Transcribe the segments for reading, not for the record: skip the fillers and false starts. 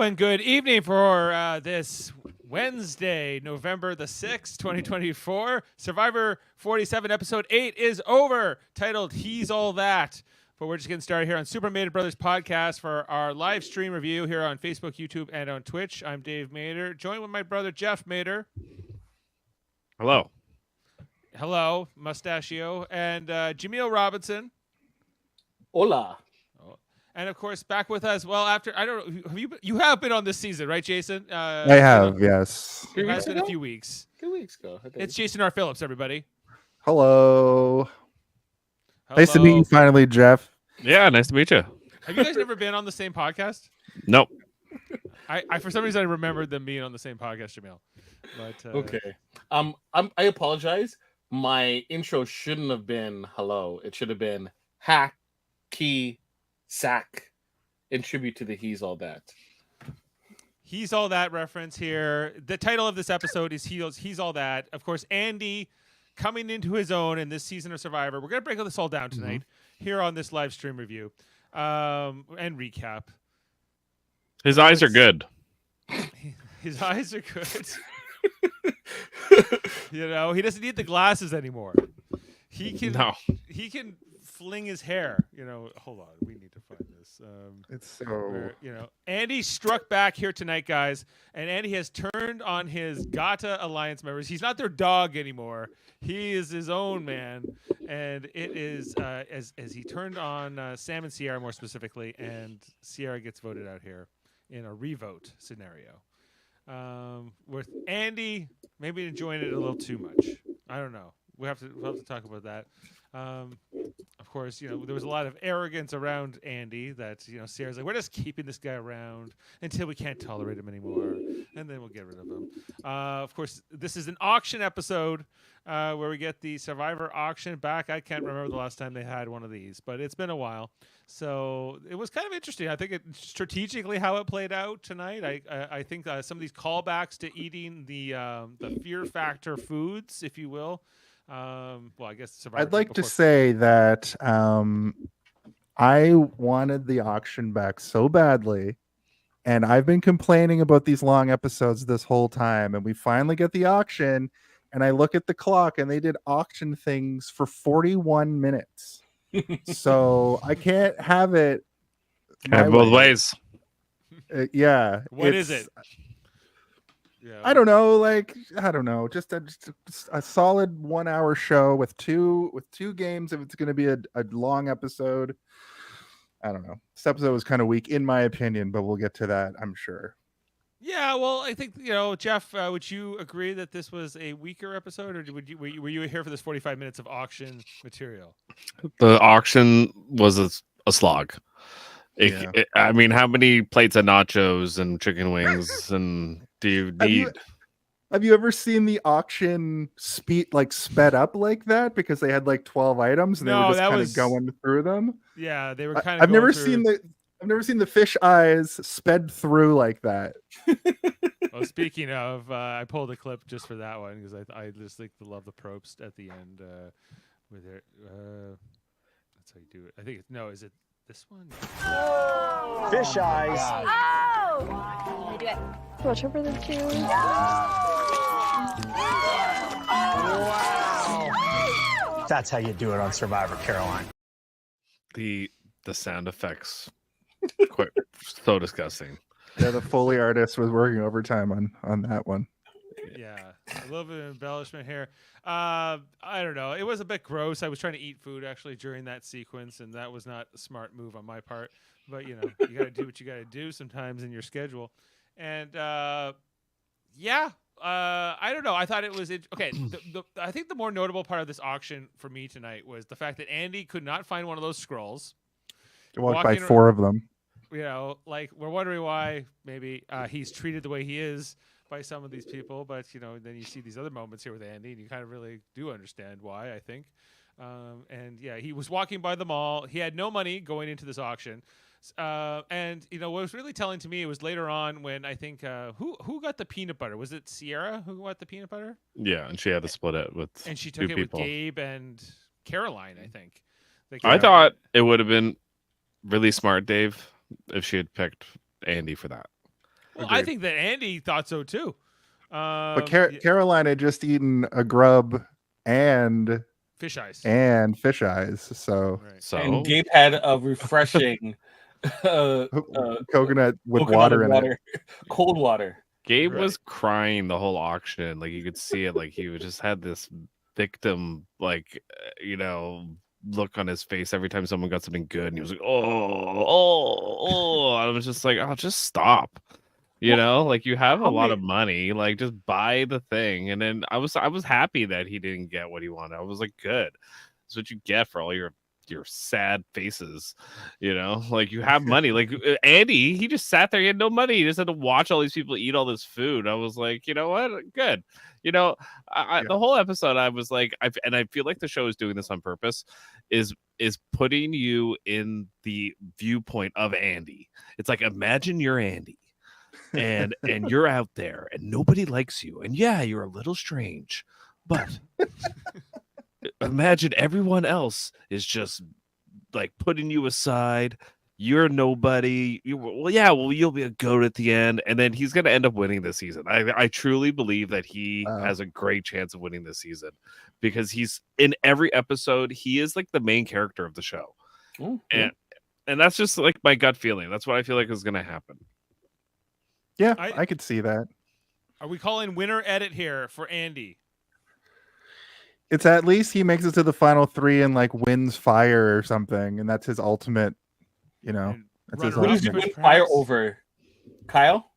and good evening for this Wednesday, November the 6th, 2024. Survivor 47, episode 8 is over, titled He's All That. But we're just getting started here on Super Mader Brothers podcast for our live stream review here on Facebook, YouTube, and on Twitch. I'm Dave Mader, joined with my brother Jeff Mader. Hello. Hello, Mustachio, and Jaemeel Robinson. Hola. And of course, back with us. Well, after I don't know, you have been on this season, right, Jason? I have, yes. It has been a few weeks. 2 weeks ago. It's Jason R. Phillips, everybody. Hello. Nice to meet you finally, Jeff. Yeah, nice to meet you. Have you guys never been on the same podcast? Nope. I for some reason I remembered them being on the same podcast, Jaemeel. But Okay. I apologize. My intro shouldn't have been hello. It should have been hack, key, sack, in tribute to the He's All That. He's All That reference here. The title of this episode is He's All That. Of course, Andy coming into his own in this season of Survivor. We're going to break all this all down tonight here on this live stream review and recap. His eyes are good. His eyes are good. You know, he doesn't need the glasses anymore. He can fling his hair. You know, hold on. We need to find this. It's so... Where, you know, Andy struck back here tonight, guys, and Andy has turned on his Gata Alliance members. He's not their dog anymore. He is his own man, and it is as he turned on Sam and Sierra more specifically, and Sierra gets voted out here in a revote scenario. With Andy maybe enjoying it a little too much. I don't know. We'll have to talk about that. Of course, you know, there was a lot of arrogance around Andy that, you know, Sarah's like, we're just keeping this guy around until we can't tolerate him anymore, and then we'll get rid of him. Of course, this is an auction episode where we get the Survivor auction back. I can't remember the last time they had one of these, but it's been a while. So it was kind of interesting. I think strategically how it played out tonight. I think some of these callbacks to eating the fear factor foods, if you will. Well, I guess Survivor I'd like to say that I wanted the auction back so badly, and I've been complaining about these long episodes this whole time, and we finally get the auction, and I look at the clock, and they did auction things for 41 minutes. So I can't have it both ways. Yeah. What is it? Yeah. I don't know. Just a solid 1 hour show with two games. If it's going to be a long episode, I don't know. This episode was kind of weak in my opinion, but we'll get to that, I'm sure. Yeah, well, I think, you know, Jeff, would you agree that this was a weaker episode, or were you here for this 45 minutes of auction material? The auction was a slog. I mean, how many plates of nachos and chicken wings and do you need? Have you ever seen the auction sped up like that because they had like 12 items and they were just kind of going through them? Yeah, they were kind of. I've never seen the fish eyes sped through like that. Well, speaking of, I pulled a clip just for that one because I just love the Probst at the end with it. That's how you do it. I think is it this one? Oh! Fish eyes. Oh! Can I do it? Watch over the two. Wow. That's how you do it on Survivor, Caroline. The sound effects, quite so disgusting. Yeah, the Foley artist was working overtime on that one. Yeah, a little bit of embellishment here. I don't know. It was a bit gross. I was trying to eat food actually during that sequence, and that was not a smart move on my part. But, you know, you got to do what you got to do sometimes in your schedule. And, I don't know. I thought it was okay. I think the more notable part of this auction for me tonight was the fact that Andy could not find one of those scrolls. Walked by 4 of them. You know, like, we're wondering why maybe he's treated the way he is by some of these people, but, you know, then you see these other moments here with Andy, and you kind of really do understand why, I think. And yeah, he was walking by the mall. He had no money going into this auction. And, you know, what was really telling to me was later on when I think, who got the peanut butter? Was it Sierra who got the peanut butter? Yeah, and she had to split it with And she took it people. with Gabe and Caroline, I think. I thought it would have been really smart, Dave, if she had picked Andy for that. Well, I Agreed. think that Andy thought so too. But Yeah, Caroline had just eaten a grub and fish eyes. fish eyes. So Right. So And Gabe had a refreshing uh, coconut with coconut water in it. water, cold water. Gabe Right. was crying the whole auction. Like you could see it. Like he just had this victim, look on his face every time someone got something good, and he was like, oh. I was just like, oh, just stop. Like you have a How lot many- of money, like just buy the thing. And then I was happy that he didn't get what he wanted. I was like, good. That's what you get for all your sad faces. Like you have money. Like Andy, he just sat there, he had no money, he just had to watch all these people eat all this food. I was like, you know what, good. The whole episode I was like, I feel like the show is doing this on purpose, is putting you in the viewpoint of Andy. It's like, imagine you're Andy and you're out there and nobody likes you, and yeah, you're a little strange, but imagine everyone else is just like putting you aside. You're nobody. You'll be a goat at the end, and then he's going to end up winning this season. I truly believe that he has a great chance of winning this season, because he's in every episode. He is like the main character of the show, and that's just like my gut feeling. That's what I feel like is going to happen. Yeah, I- I could see that. Are we calling winner edit here for Andy? It's at least he makes it to the final 3 and like wins fire or something, and that's his ultimate. And That's run his Who around does he ultimate. win perhaps? fire over? Kyle?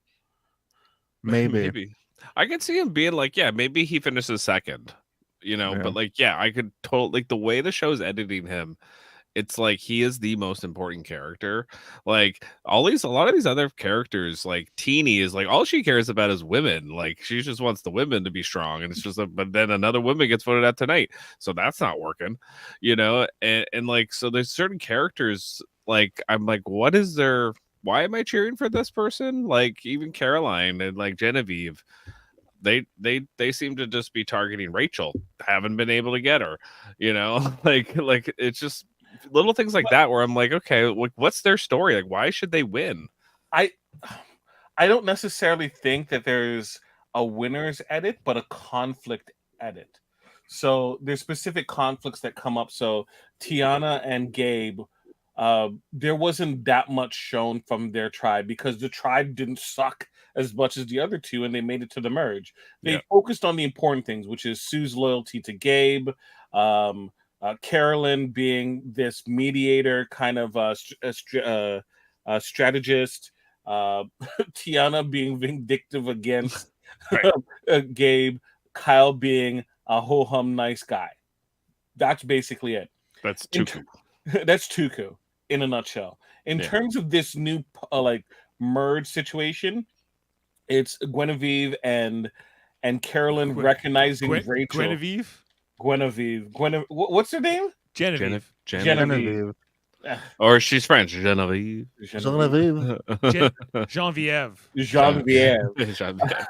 Maybe. I could see him being like, yeah, maybe he finishes second, Yeah. but like, yeah, I could totally, like the way the show's editing him, it's like he is the most important character. Like a lot of these other characters, like Teeny is like, all she cares about is women. Like she just wants the women to be strong, and it's just but then another woman gets voted out tonight, so that's not working, and like, so there's certain characters, like I'm like, why am I cheering for this person? Like even Caroline and like Genevieve, they seem to just be targeting Rachel, haven't been able to get her, like it's just little things like that where I'm like, okay, what's their story? Like, why should they win? I don't necessarily think that there's a winner's edit, but a conflict edit. So there's specific conflicts that come up. So Tiana and Gabe, there wasn't that much shown from their tribe because the tribe didn't suck as much as the other two, and they made it to the merge. They focused on the important things, which is Sue's loyalty to Gabe, Carolyn being this mediator, kind of strategist, Tiana being vindictive against Gabe, Kyle being a ho-hum nice guy. That's basically it. That's Tuku. That's Tuku in a nutshell. In terms of this new merge situation, it's Guinevere and Carolyn recognizing Rachel. Guinevere. What's her name? Genevieve. Genevieve. Or she's French. Genevieve. Genevieve. Genevieve. Genevieve.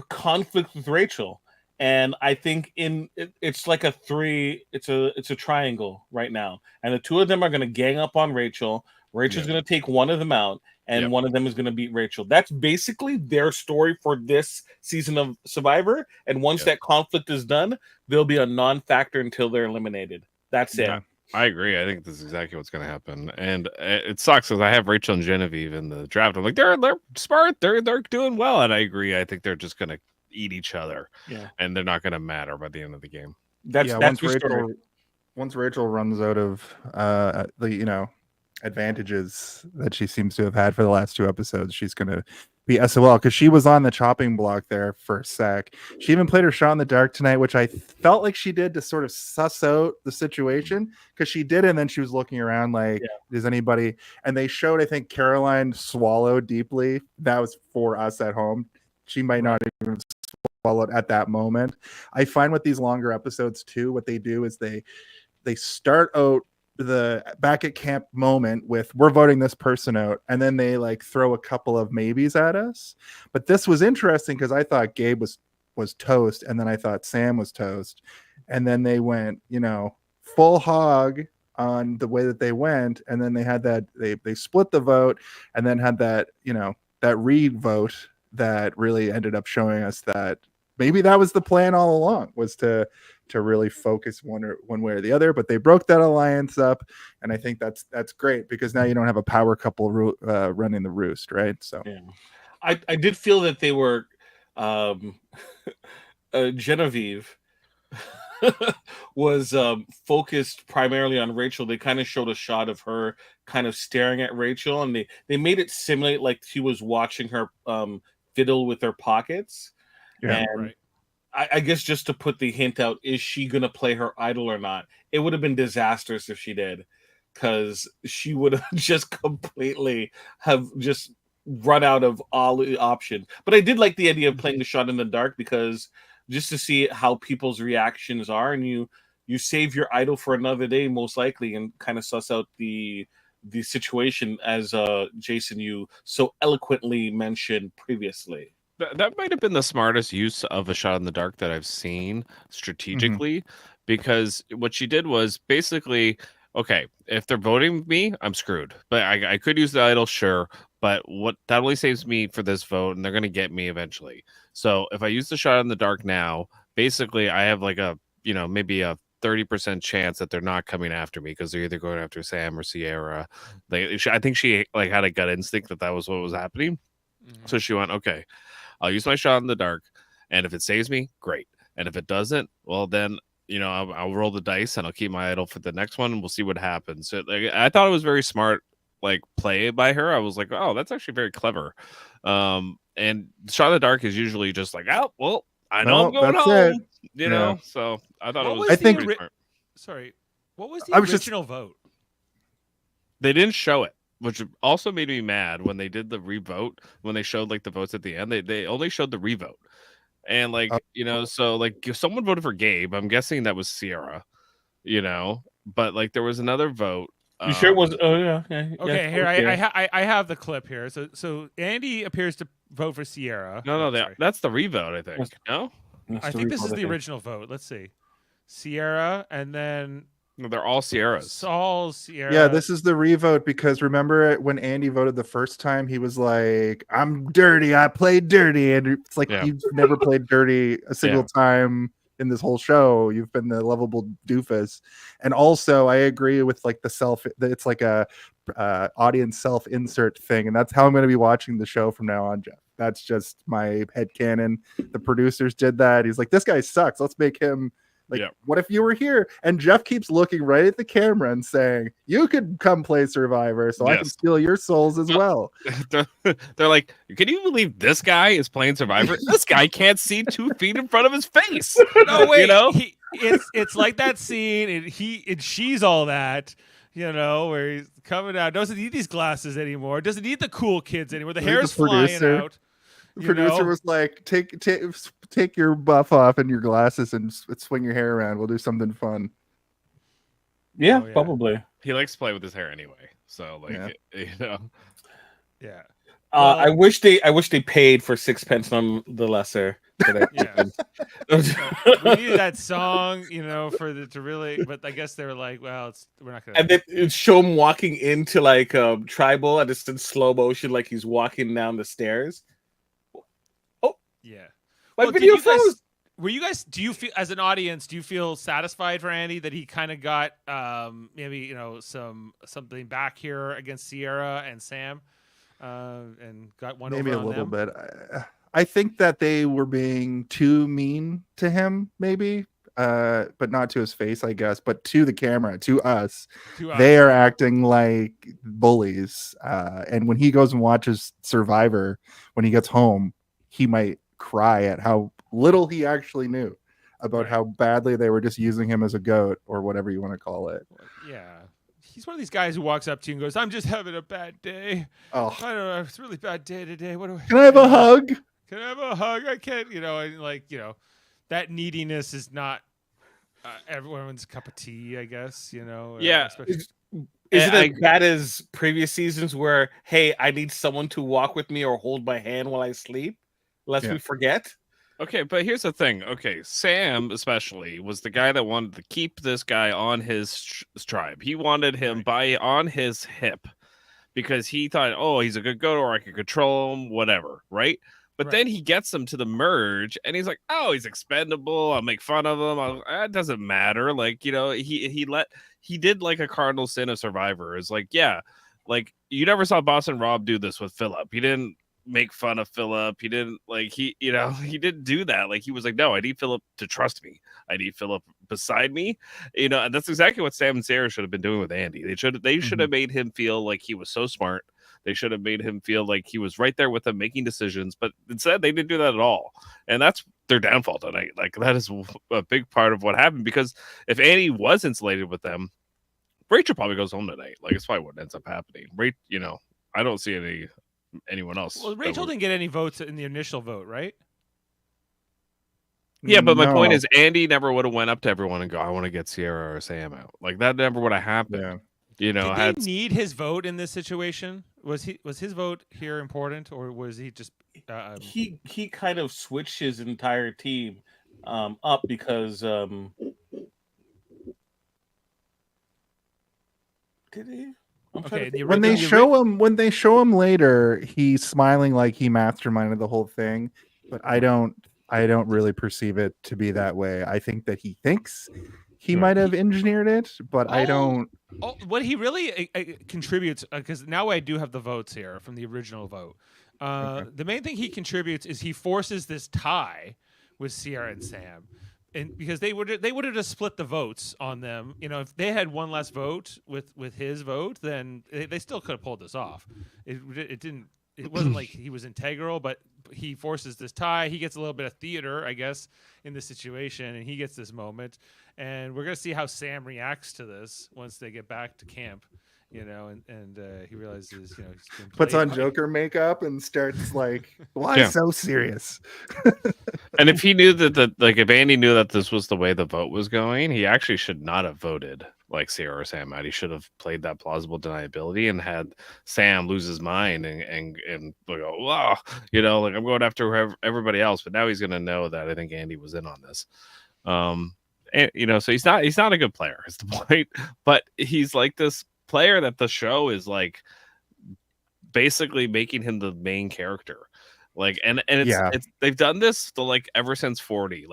Conflict with Rachel, and I think it's like it's a triangle right now, and the two of them are going to gang up on Rachel. Rachel's going to take one of them out, and one of them is going to beat Rachel. That's basically their story for this season of Survivor. And once that conflict is done, they'll be a non-factor until they're eliminated. That's it. I agree. I think this is exactly what's going to happen, and it sucks because I have Rachel and Genevieve in the draft. I'm like, they're smart, they're doing well, and I agree. I think they're just going to eat each other, and they're not going to matter by the end of the game. That's once Rachel runs out of the advantages that she seems to have had for the last 2 episodes, she's going to be SOL, because she was on the chopping block there for a sec. She even played her shot in the dark tonight, which I felt like she did to sort of suss out the situation, because she did, and then she was looking around like, does anybody? And they showed, I think, Caroline swallowed deeply. That was for us at home. She might not even swallowed at that moment. I find with these longer episodes too, what they do is they start out the back at camp moment with, we're voting this person out, and then they like throw a couple of maybes at us. But this was interesting because I thought Gabe was toast, and then I thought Sam was toast, and then they went full hog on the way that they went, and then they had that they split the vote, and then had that Reed vote that really ended up showing us that maybe that was the plan all along, was to really focus one way or the other. But they broke that alliance up, and I think that's great, because now you don't have a power couple running the roost, right? So Yeah. I did feel that they were Genevieve was focused primarily on Rachel. They kind of showed a shot of her kind of staring at Rachel, and they made it simulate like she was watching her fiddle with her pockets. Yeah. And Right. I guess just to put the hint out, is she going to play her idol or not? It would have been disastrous if she did, because she would have just completely have just run out of all the options. But I did like the idea of playing the shot in the dark, because just to see how people's reactions are, and you save your idol for another day most likely, and kind of suss out the situation, as Jason, you so eloquently mentioned previously. That might have been the smartest use of a shot in the dark that I've seen strategically, because what she did was basically, okay, if they're voting me, I'm screwed. But I could use the idol, sure, but what that only saves me for this vote, and they're going to get me eventually. So if I use the shot in the dark now, basically I have like a, maybe a 30% chance that they're not coming after me, because they're either going after Sam or Sierra. I think she like had a gut instinct that was what was happening. So she went, okay, I'll use my shot in the dark, and if it saves me, great. And if it doesn't, well, then I'll roll the dice and I'll keep my idol for the next one, and we'll see what happens. So, like, I thought it was very smart, like, play by her. I was like, oh, that's actually very clever. And shot in the dark is usually just like, oh, well, I know I'm going that's home. Yeah. So I thought What it was was. the pretty ori- smart. Sorry, what was the I was just- original vote? They didn't show it, which also made me mad when they did the revote. When they showed like the votes at the end, they only showed the revote, and like so like if someone voted for Gabe. I'm guessing that was Sierra, but like there was another vote. You sure it was? Oh yeah. Okay, here I have the clip here. So Andy appears to vote for Sierra. No, Oh, sorry. that's the revote. I think. No, I think this is the original vote. Let's see, Sierra, and then no, they're all Sierras. Saul, Sierra. Yeah, this is the revote, because remember when Andy voted the first time, he was like, I'm dirty, I played dirty. And it's like, you've never played dirty a single time in this whole show. You've been the lovable doofus. And also I agree with like it's like a audience self-insert thing. And that's how I'm going to be watching the show from now on, Jeff. That's just my headcanon. The producers did that. He's like, this guy sucks. Let's make him like, what if you were here? And Jeff keeps looking right at the camera and saying, you could come play Survivor, so I can steal your souls as well. They're like, can you believe this guy is playing Survivor? This guy can't see 2 feet in front of his face. No, wait, it's like that scene, and she's all that, where he's coming out, doesn't need these glasses anymore, doesn't need the cool kids anymore. The hair's flying out. The producer was like, take your buff off and your glasses and swing your hair around. We'll do something fun. Yeah, probably. He likes to play with his hair anyway. So like, Yeah. I wish they paid for sixpence on the lesser. We needed that song, to really, but I guess they were like, well, we're not gonna. And then it show him walking into like tribal, and just in slow motion, like he's walking down the stairs. Oh, yeah. My video froze. Do you feel, as an audience, do you feel satisfied for Andy that he kind of got maybe something back here against Sierra and Sam, and got one maybe over a on little them? bit. I think that they were being too mean to him, maybe, but not to his face, I guess, but to the camera, to us. They are acting like bullies. And when he goes and watches Survivor, when he gets home, he might cry at how little he actually knew about how badly they were just using him as a goat, or whatever you want to call it. Yeah. He's one of these guys who walks up to you and goes, I'm just having a bad day. Oh, I don't know. It's a really bad day today. Can I have a hug? Can I have a hug? I can't, that neediness is not everyone's cup of tea, I guess, Yeah. Is it as bad as previous seasons where, hey, I need someone to walk with me or hold my hand while I sleep, lest we forget? Okay, but here's the thing. Okay, Sam especially was the guy that wanted to keep this guy on his tribe. He wanted him on his hip because he thought, oh, he's a good goat, or I could control him, whatever, right? But Right. then he gets him to the merge, and he's like, "Oh, he's expendable. I'll make fun of him. It doesn't matter." Like, he did like a cardinal sin of Survivor. It's like, yeah, like you never saw Boston Rob do this with Philip. He didn't make fun of Philip. He didn't like he didn't do that. Like he was like, "No, I need Philip to trust me. I need Philip beside me." And that's exactly what Sam and Sarah should have been doing with Andy. They should have made him feel like he was so smart. They should have made him feel like he was right there with them making decisions, but instead they didn't do that at all. And that's their downfall tonight. Like that is a big part of what happened, because if Annie was insulated with them, Rachel probably goes home tonight. Like it's probably what ends up happening. I don't see anyone else. Well, Rachel didn't get any votes in the initial vote, right? Yeah, but my point No. is Andy never would have went up to everyone and go, "I want to get Sierra or Sam out." Like that never would have happened. Yeah. Did they need his vote in this situation? Was his vote here important, or was he just He kind of switched his entire team up because did he? When they show him later, he's smiling like he masterminded the whole thing, but I don't really perceive it to be that way. I think that he thinks he might have engineered it, but I don't. What he really contributes, because now I do have the votes here from the original vote. The main thing he contributes is he forces this tie with Sierra and Sam, and because they would have just split the votes on them. If they had one less vote with his vote, then they still could have pulled this off. It didn't. It wasn't like he was integral, but he forces this tie. He gets a little bit of theater, I guess, in this situation, and he gets this moment. And we're gonna see how Sam reacts to this once they get back to camp, and he realizes, he's been Puts on played. Joker makeup and starts like, why so serious? And if he knew if Andy knew that this was the way the vote was going, he actually should not have voted like Sierra or Sam out. He should have played that plausible deniability and had Sam lose his mind and go, wow, like I'm going after everybody else. But now he's going to know that I think Andy was in on this. And, so he's not a good player is the point, but he's like this player that the show is like basically making him the main character. Like, and it's they've done this ever since 40,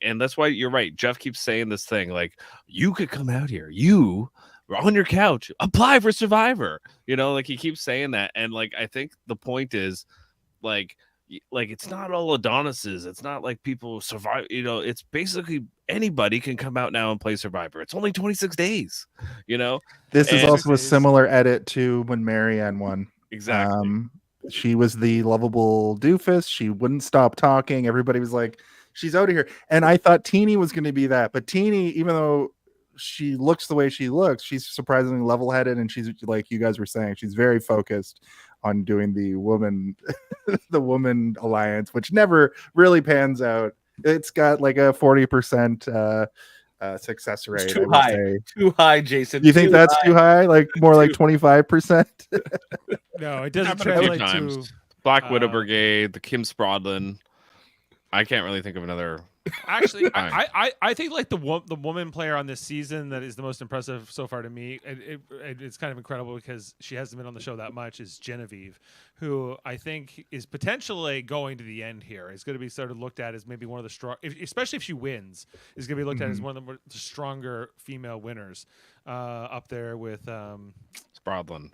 and that's why you're right. Jeff keeps saying this thing, like, you could come out here, you on your couch, apply for Survivor, he keeps saying that. And I think the point is it's not all Adonises. It's not like people survive. It's basically anybody can come out now and play Survivor. It's only 26 days, This is also a similar edit to when Marianne won. Exactly. She was the lovable doofus. She wouldn't stop talking. Everybody was like, she's out of here. And I thought Teenie was going to be that. But Teenie, even though she looks the way she looks, she's surprisingly level-headed. And she's, like you guys were saying, she's very focused on doing the woman alliance, which never really pans out. It's got like a 40% success rate. Too high, Jason. You think that's too high? Like more like 25%? No, it doesn't translate to Black Widow Brigade, the Kim Sprodlin. I can't really think of another. Actually, I think like the woman player on this season that is the most impressive so far to me, it's kind of incredible because she hasn't been on the show that much, is Genevieve, who I think is potentially going to the end here. Is going to be sort of looked at as maybe one of the strong, especially if she wins, is going to be looked at as one of the stronger female winners, up there with Sprodlin,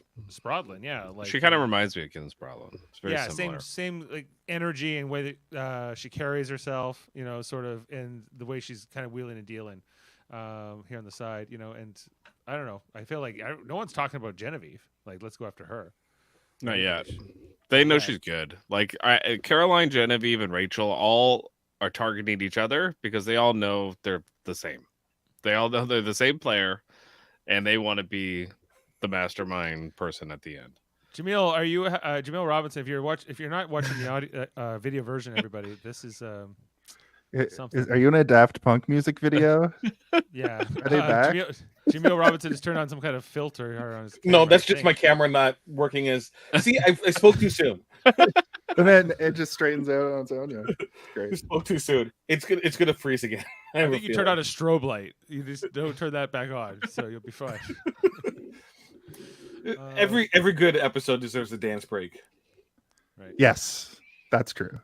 yeah. Like she kind of reminds me of Kim Sprodlin. It's very similar. same like energy and way that she carries herself, sort of, and the way she's kind of wheeling and dealing here on the side, and I don't know. I feel like no one's talking about Genevieve. Like, let's go after her. Not yet. They know she's good. Like Caroline, Genevieve, and Rachel all are targeting each other because they all know they're the same. They all know they're the same player, and they want to be the mastermind person at the end. Jaemeel, are you Jaemeel Robinson? If you're not watching the audio, video version, everybody, this is something. Are you in a Daft Punk music video? Yeah. Are they back? Jaemeel Robinson has turned on some kind of filter on his camera. No, that's just my camera not working as. See, I spoke too soon. And then it just straightens out on its own. Yeah. Great. I spoke too soon. It's gonna freeze again. I think you turned on a strobe light. You just don't turn that back on, so you'll be fine. Every good episode deserves a dance break. Right. Yes, that's true.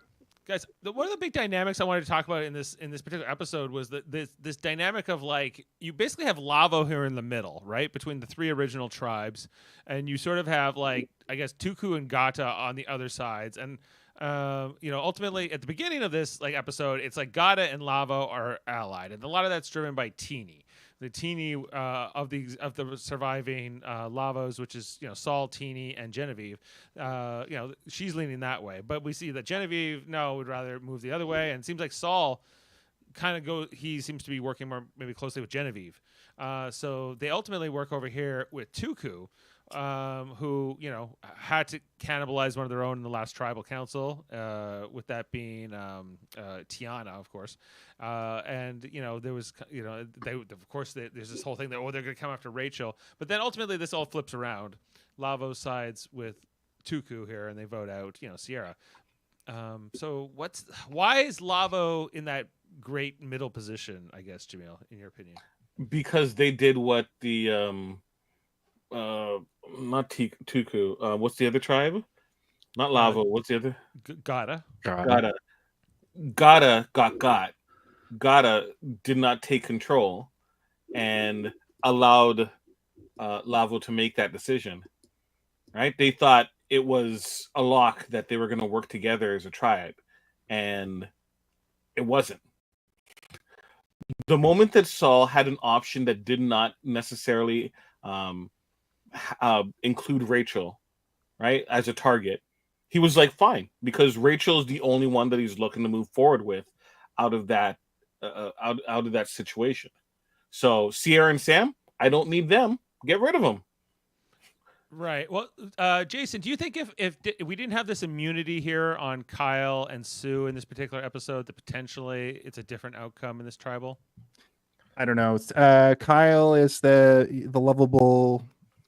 Guys, one of the big dynamics I wanted to talk about in this particular episode was that this dynamic of like you basically have Lavo here in the middle, right, between the three original tribes, and you sort of have like I guess Tuku and Gata on the other sides, and ultimately at the beginning of this like episode, it's like Gata and Lavo are allied, and a lot of that's driven by Teeny. The Teeny of the surviving Lavos, which is Saul, Teeny, and Genevieve. She's leaning that way, but we see that Genevieve would rather move the other way, and it seems like Saul he seems to be working more maybe closely with Genevieve. So they ultimately work over here with Tuku, who had to cannibalize one of their own in the last tribal council, with that being Tiana, of course. And there was they of course there's this whole thing that they're going to come after Rachel, but then ultimately this all flips around. Lavo sides with Tuku here, and they vote out Sierra. So why is Lavo in that great middle position, I guess, Jaemeel, in your opinion? Because they did what the not Tuku. What's the other tribe? Not Lavo. What's the other? Gata. Gata. Gata got. Gata did not take control and allowed Lavo to make that decision. Right? They thought it was a lock that they were going to work together as a tribe, and it wasn't. The moment that Saul had an option that did not necessarily include Rachel, right, as a target, he was like, fine, because Rachel is the only one that he's looking to move forward with out of that out of that situation. So Sierra and Sam, I don't need them. Get rid of them. Right. Well, Jason, do you think if we didn't have this immunity here on Kyle and Sue in this particular episode, that potentially it's a different outcome in this tribal? I don't know. Kyle is the lovable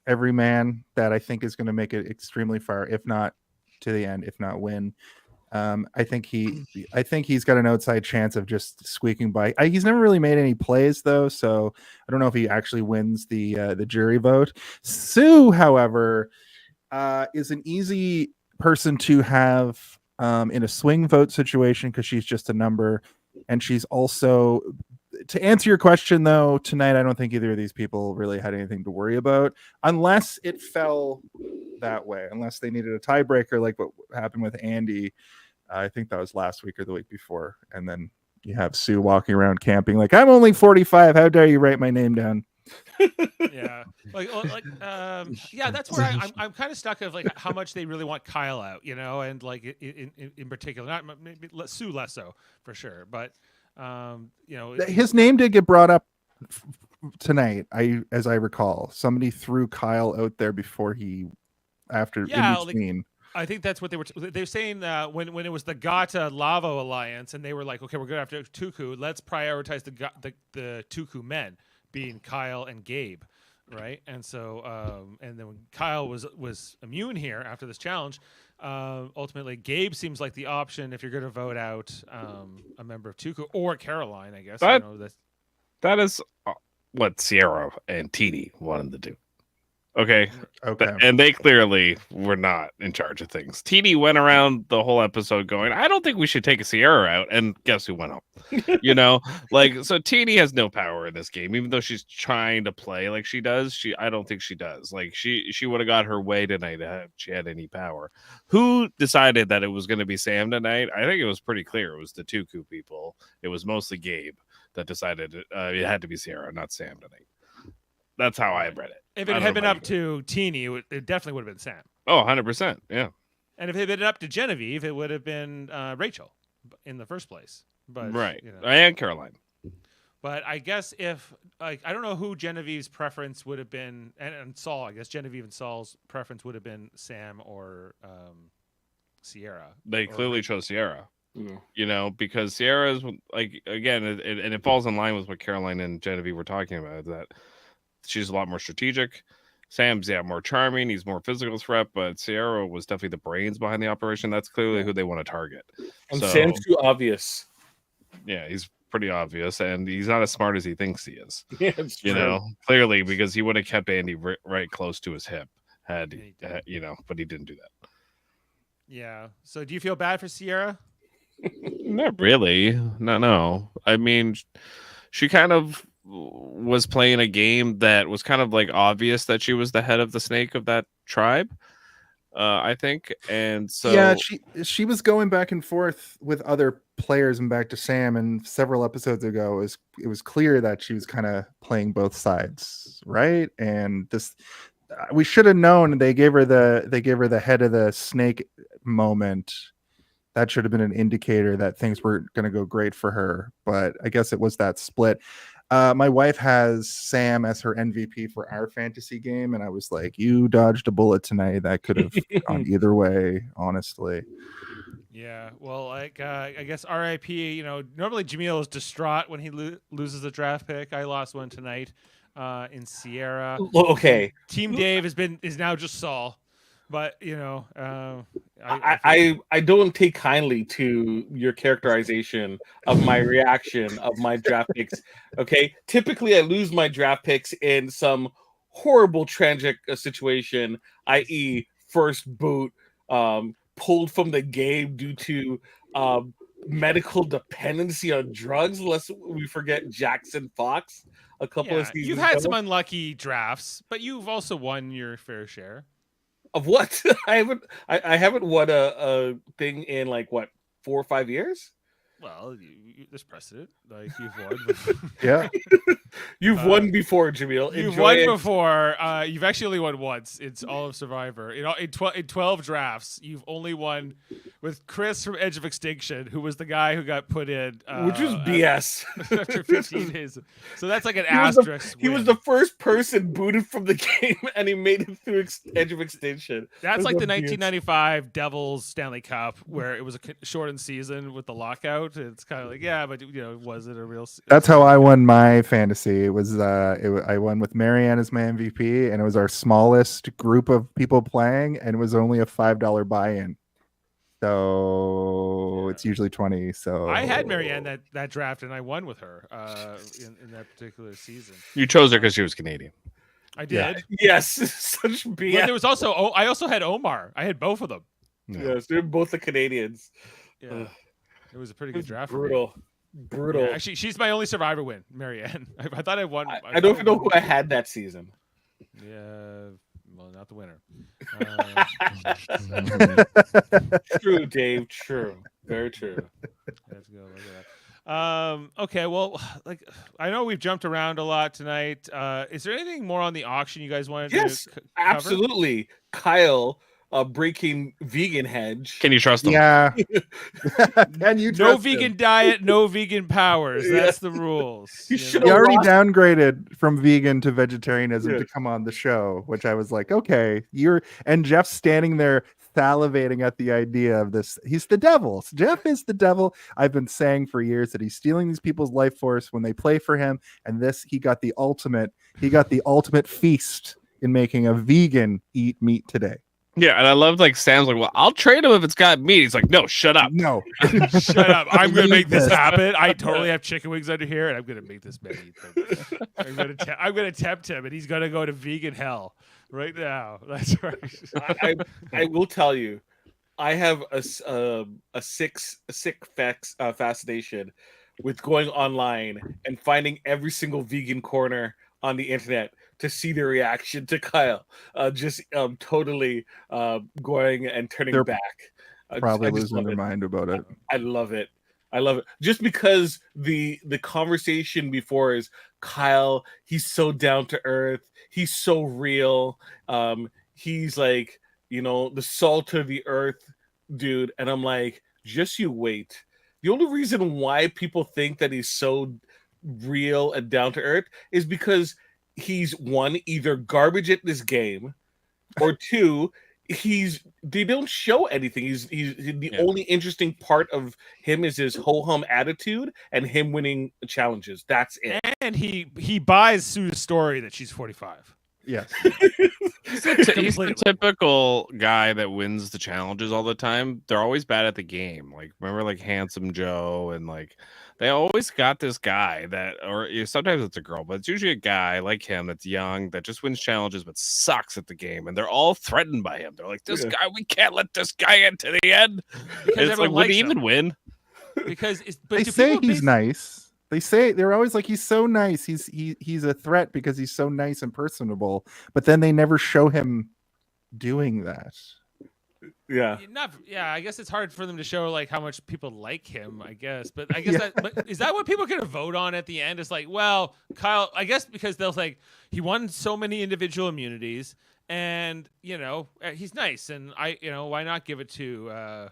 everyman that I think is going to make it extremely far, if not to the end, if not win. I think he's got an outside chance of just squeaking by. He's never really made any plays though, so I don't know if he actually wins the jury vote. Sue, however, is an easy person to have in a swing vote situation because she's just a number, and she's also. To answer your question, though, tonight, I don't think either of these people really had anything to worry about, unless it fell that way, unless they needed a tiebreaker like what happened with Andy. I think that was last week or the week before. And then you have Sue walking around camping like, I'm only 45. How dare you write my name down? Yeah. Yeah, that's where I'm kind of stuck of like how much they really want Kyle out, and like in particular, not maybe Sue less so for sure, but his name did get brought up tonight. As I recall, somebody threw Kyle out there before in between. I think that's what they were saying when it was the Gata Lavo alliance, and they were like, okay, we're going after Tuku. Let's prioritize the Tuku men, being Kyle and Gabe, right? And so and then when Kyle was immune here after this challenge, ultimately Gabe seems like the option if you're going to vote out a member of Tuku or Caroline, I guess. That is what Sierra and Teeny wanted to do. Okay. And they clearly were not in charge of things. Teeny went around the whole episode going, I don't think we should take a Sierra out. And guess who went home? So Teeny has no power in this game, even though she's trying to play like she does. I don't think she does. Like she would have got her way tonight if she had any power. Who decided that it was going to be Sam tonight? I think it was pretty clear. It was the Tuku people. It was mostly Gabe that decided it had to be Sierra, not Sam tonight. That's how I read it. If it had been up to Teeny, it definitely would have been Sam. Oh, 100%. Yeah. And if it had been up to Genevieve, it would have been Rachel in the first place. But right. And Caroline. But I guess if I don't know who Genevieve's preference would have been, and Saul, I guess Genevieve and Saul's preference would have been Sam or Sierra. They clearly chose Sierra. Because Sierra is like, again, and it falls in line with what Caroline and Genevieve were talking about, that she's a lot more strategic. Sam's more charming. He's more physical threat, but Sierra was definitely the brains behind the operation. That's clearly who they want to target. And Sam's too obvious. Yeah, he's pretty obvious, and he's not as smart as he thinks he is. Yeah, it's true. Clearly, because he would have kept Andy right close to his hip had he did. but he didn't do that. Yeah. So do you feel bad for Sierra? Not really. No. I mean, she kind of was playing a game that was kind of like obvious that she was the head of the snake of that tribe. I think, and so yeah, she was going back and forth with other players and back to Sam, and several episodes ago it was clear that she was kind of playing both sides, right? And this we should have known. They gave her the head of the snake moment. That should have been an indicator that things were going to go great for her, but I guess it was that split. My wife has Sam as her MVP for our fantasy game, and I was like, "You dodged a bullet tonight. That could have gone either way, honestly." Yeah. Well, like I guess R.I.P. You know, normally Jaemeel is distraught when he loses a draft pick. I lost one tonight in Sierra. Okay. Team Dave is now just Saul, but you know, I don't take kindly to your characterization of my reaction of my draft picks. Okay, typically I lose my draft picks in some horrible tragic situation, i.e., first boot, pulled from the game due to medical dependency on drugs. Lest we forget Jackson Fox a couple of seasons you've had ago. some unlucky drafts, but you've also won your fair share. Of what? I haven't won a thing in like what 4 or 5 years. Well, there's precedent. Like you've won. Before. Yeah, You've won before, Jaemeel. You've Enjoy won it. before. You've actually only won once. It's all of Survivor. In 12 drafts, you've only won with Chris from Edge of Extinction, who was the guy who got put in, Which was BS. after 15 days. So that's like an He asterisk. He was the first person booted from the game, and he made it through Edge of Extinction. That's like the BS. 1995 Devils Stanley Cup, where it was a shortened season with the lockout. It's kind of like, yeah, but you know, was it a real? that's how I won my fantasy. It was I won with Marianne as my MVP, and it was our smallest group of people playing, and it was only a $5 buy-in. So it's usually 20. So I had Marianne that draft, and I won with her in that particular season. you chose her because she was Canadian. I did. Yes, such BS. But there was also I also had Omar. I had both of them. Yes, they're both the Canadians. Yeah, Ugh. it was a pretty good draft. Brutal. For me. Yeah, actually, she's my only Survivor win, Marianne. I thought I won. I don't even know who I had that season. Yeah, well, not the winner. True, Dave. True. Very true. Let's go. Look at that. Okay, well, like I know we've jumped around a lot tonight. Is there anything more on the auction you guys wanted Yes, to cover? absolutely. Kyle breaking vegan hedge. Can you trust them? yeah. Can you No trust him? vegan diet, no vegan powers. That's the rules. You you should know? He already lost- downgraded from vegan to vegetarianism Yeah. to come on the show, which I was like, okay, and Jeff's standing there salivating at the idea of this. He's the devil. Jeff is the devil. I've been saying for years that he's stealing these people's life force when they play for him, and he got the ultimate feast in making a vegan eat meat today. Yeah, and I love like Sam's like, well, I'll trade him if it's got meat. He's like, no, shut up. No, Shut up. I'm going to make this This. happen. I totally have chicken wings under here, and I'm going to make this man eat them. I'm going to tempt him, and he's going to go to vegan hell right now. That's right. I will tell you, I have a sick fascination with going online and finding every single vegan corner on the internet to see the reaction to Kyle. Just totally going and turning They're back. probably I just losing love their it. mind about it. I love it. I love it. Just because the conversation before is Kyle, he's so down to earth. He's so real. He's like, the salt of the earth dude. And I'm like, just you wait. The only reason why people think that he's so real and down to earth is because he's one, either garbage at this game, or two, they don't show anything. He's the only interesting part of him is his ho-hum attitude and him winning challenges. That's it. And he buys Sue's story that she's 45. Yes. He's the Completely. typical guy that wins the challenges all the time. They're always bad at the game. Like remember, like Handsome Joe, and like they always got this guy that, or sometimes it's a girl, but it's usually a guy like him that's young that just wins challenges but sucks at the game, and they're all threatened by him. They're like, "This guy, we can't let this guy into the end." Because It's like, everyone would he likes even him. win? Because They say he's nice. They're always like, he's so nice. He's a threat because he's so nice and personable. But then they never show him doing that. Yeah. I guess it's hard for them to show like how much people like him, I guess. But I guess but is that what people are gonna vote on at the end? It's like, well, Kyle, I guess because they'll like he won so many individual immunities, and he's nice, and why not give it to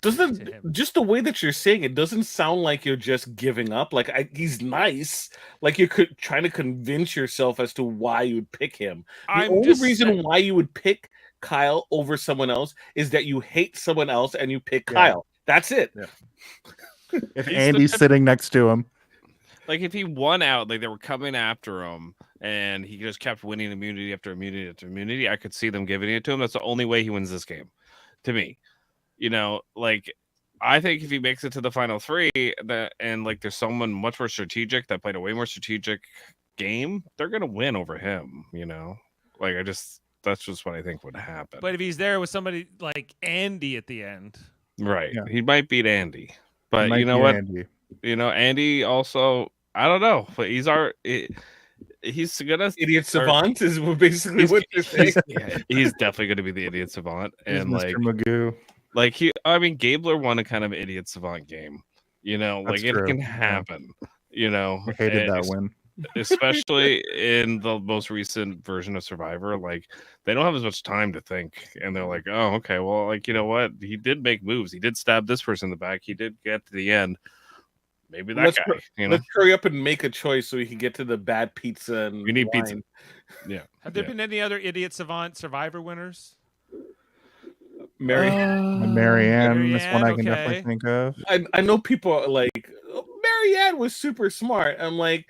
Doesn't just the way that you're saying it doesn't sound like you're just giving up. Like he's nice. Like you're trying to convince yourself as to why you would pick him. The only reason why you would pick Kyle over someone else is that you hate someone else and you pick Kyle. That's it. Yeah. If Andy's sitting next to him. Like if he won out, like they were coming after him, and he just kept winning immunity after immunity after immunity, I could see them giving it to him. That's the only way he wins this game, to me. Like I think if he makes it to the final three, and like there's someone much more strategic that played a way more strategic game, they're gonna win over him. Like that's just what I think would happen. But if he's there with somebody like Andy at the end, right, Yeah. he might beat Andy. But you know what? Andy. Andy also, I don't know, but he's gonna idiot savant is basically what you're saying. He's definitely gonna be the idiot savant, He's and Mr. like Magoo. Like Gabler won a kind of idiot savant game. That's it true. can happen. I hated that win. Especially in the most recent version of Survivor. Like they don't have as much time to think, and they're like, "Oh, okay, well, like you know what? He did make moves. He did stab this person in the back. He did get to the end. Maybe that guy. Let's hurry up and make a choice so we can get to the bad pizza and we need wine. pizza. Yeah. Have there been any other idiot savant Survivor winners? Marianne is one I can definitely think of. I know people are like, oh, Marianne was super smart. I'm like,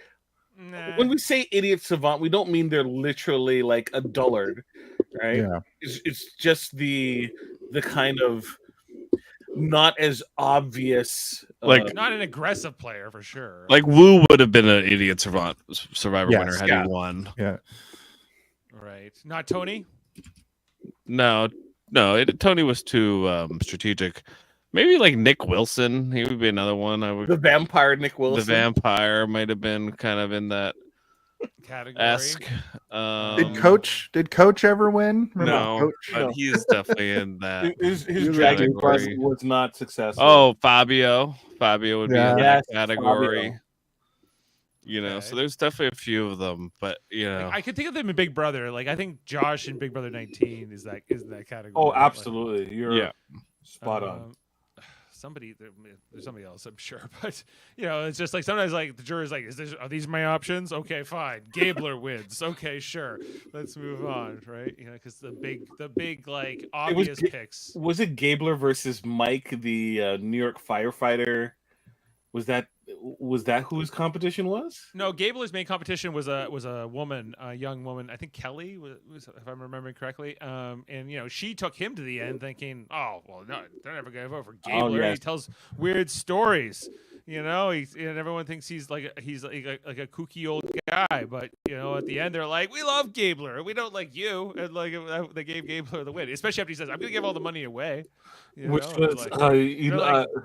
when we say idiot savant, we don't mean they're literally like a dullard, right? Yeah. It's just the kind of not as obvious, like not an aggressive player for sure. Like Wu would have been an idiot Survivor winner had he won. Yeah. Right. Not Tony? No, Tony was too strategic. Maybe like Nick Wilson. He would be another one. The vampire Nick Wilson. The vampire might have been kind of in that category. Did Coach ever win? No, but he's definitely in that. His Dragon Quest was not successful. Oh, Fabio would be in that category. Fabio. So there's definitely a few of them, but I could think of them in Big Brother. Like I think Josh in Big Brother 19 is that category. Oh, absolutely. You're spot on. There's somebody else, I'm sure, but it's just like sometimes like the jury's like, are these my options? Okay, fine. Gabler wins. Okay, sure. Let's move on, right? Because the big like obvious picks. Was it Gabler versus Mike, the New York firefighter? Was that who his competition was? No, Gabler's main competition was a woman, a young woman. I think Kelly was if I'm remembering correctly. And she took him to the end, thinking, "Oh, well, no, they're never gonna vote for Gabler. Oh, yes. He tells weird stories." And everyone thinks he's like a kooky old guy, but at the end they're like, "We love Gabler. We don't like you," and like they gave Gabler the win, especially after he says, "I'm gonna give all the money away." Which was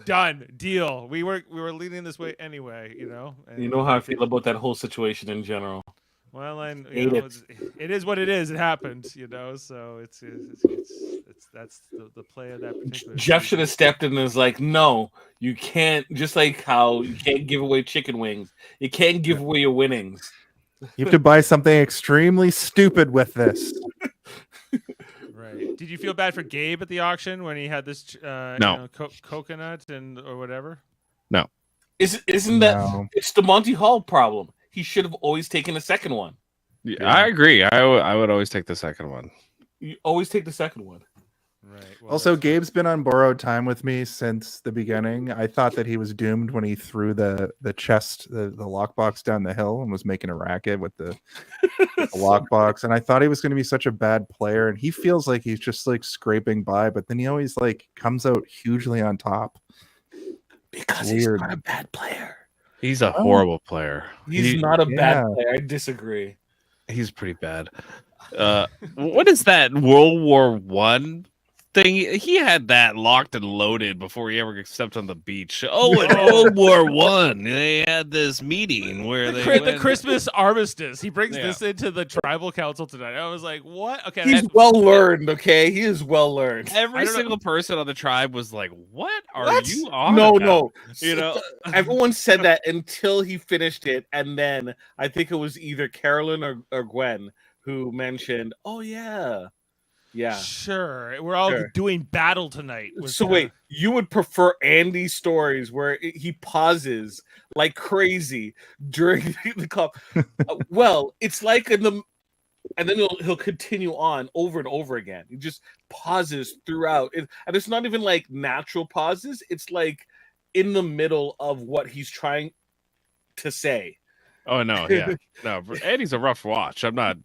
done deal. We were leading this way anyway, And you know how I feel about that whole situation in general. Well, and it is what it is. It happened, So that's the play of that particular. Jeff should have stepped in and was like, "No, you can't." Just like how you can't give away chicken wings, you can't give away your winnings. You have to buy something extremely stupid with this. Right. Did you feel bad for Gabe at the auction when he had this no coconut or whatever? No. Isn't that it's the Monty Hall problem? He should have always taken the second one. Yeah, I agree. I would always take the second one. You always take the second one. Right. Well, Also, that's- Gabe's been on borrowed time with me since the beginning. I thought that he was doomed when he threw the lockbox down the hill and was making a racket with the lockbox. And I thought he was going to be such a bad player. And he feels like he's just like scraping by, but then he always like comes out hugely on top. Because Weird. he's not a bad player. He's a horrible player. He's He- not a bad yeah. player. I disagree. He's pretty bad. What is that World War One thing? He had that locked and loaded before he ever stepped on the beach. Oh, in World War One, they had this meeting where the, they the went- Christmas armistice. He brings Yeah. this into the tribal council tonight. I was like, what? Okay, He's that- well learned, okay? He is well learned. I Every don't know. single person on the tribe was like, "What are What? you on?" No, about?" no. You know, Everyone said that until he finished it, and then I think it was either Carolyn or Gwen who mentioned, "Oh yeah, yeah." Sure. We're all Sure. doing battle tonight. was So the- wait, you would prefer Andy's stories where he pauses like crazy during the call? Well, it's like in the, and then he'll continue on over and over again. He just pauses throughout, and it's not even like natural pauses. It's like in the middle of what he's trying to say. oh no, yeah, no. Eddie's a rough watch. I'm not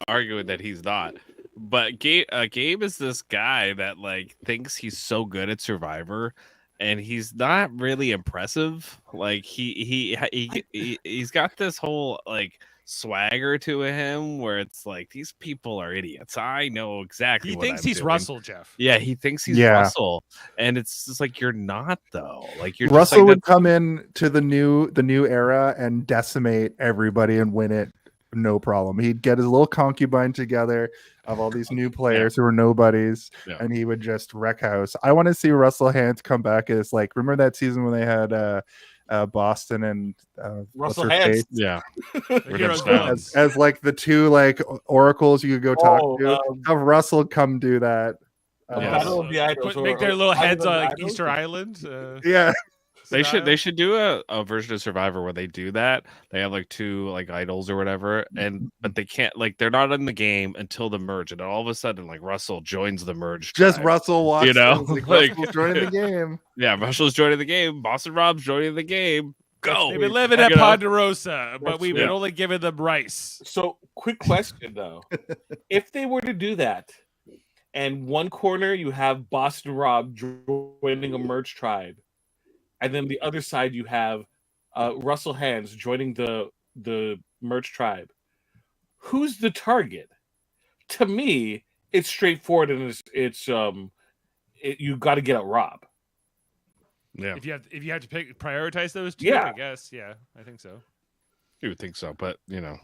arguing that he's not, but Gabe is this guy that like thinks he's so good at Survivor, and he's not really impressive. Like he's got this whole like swagger to him where it's like these people are idiots. I know exactly. he what thinks I'm he's doing. Russell, Jeff. Yeah, he thinks he's Yeah. Russell, and it's just like you're not though. Like you're Russell just like would come in to the new era and decimate everybody and win it, no problem. He'd get his little concubine together of all these new players who are nobodies, Yeah. and he would just wreck house. I want to see Russell Hands come back as like, remember that season when they had Boston and what's Russell her Hands. face? yeah. The heroes Redemption. bounds. As like the two like oracles you could go talk Oh, to. Have Russell come do that. Yeah. Battle of the Idols, Make or- their or little Battle heads of on the like Idols? Easter Island. Yeah. They style. should do a version of Survivor where they do that. They have like two like idols or whatever, and but they can't like they're not in the game until the merge, and all of a sudden like Russell joins the merge. Just tribe. Russell walks You know, in, he's like, like- Russell's joining the game. Yeah, Russell's joining the game. Boston Rob's joining the game. Go. They've been living at You know? Ponderosa, but we've been Yeah. only giving them rice. So, quick question though: if they were to do that, and one corner you have Boston Rob joining a merge tribe, and then the other side you have Russell Hands joining the merge tribe, who's the target? To me, it's straightforward, and you got to get at Rob. Yeah, If you had to prioritize those two, Yeah. I guess. Yeah, I think so. you would think so, but you know,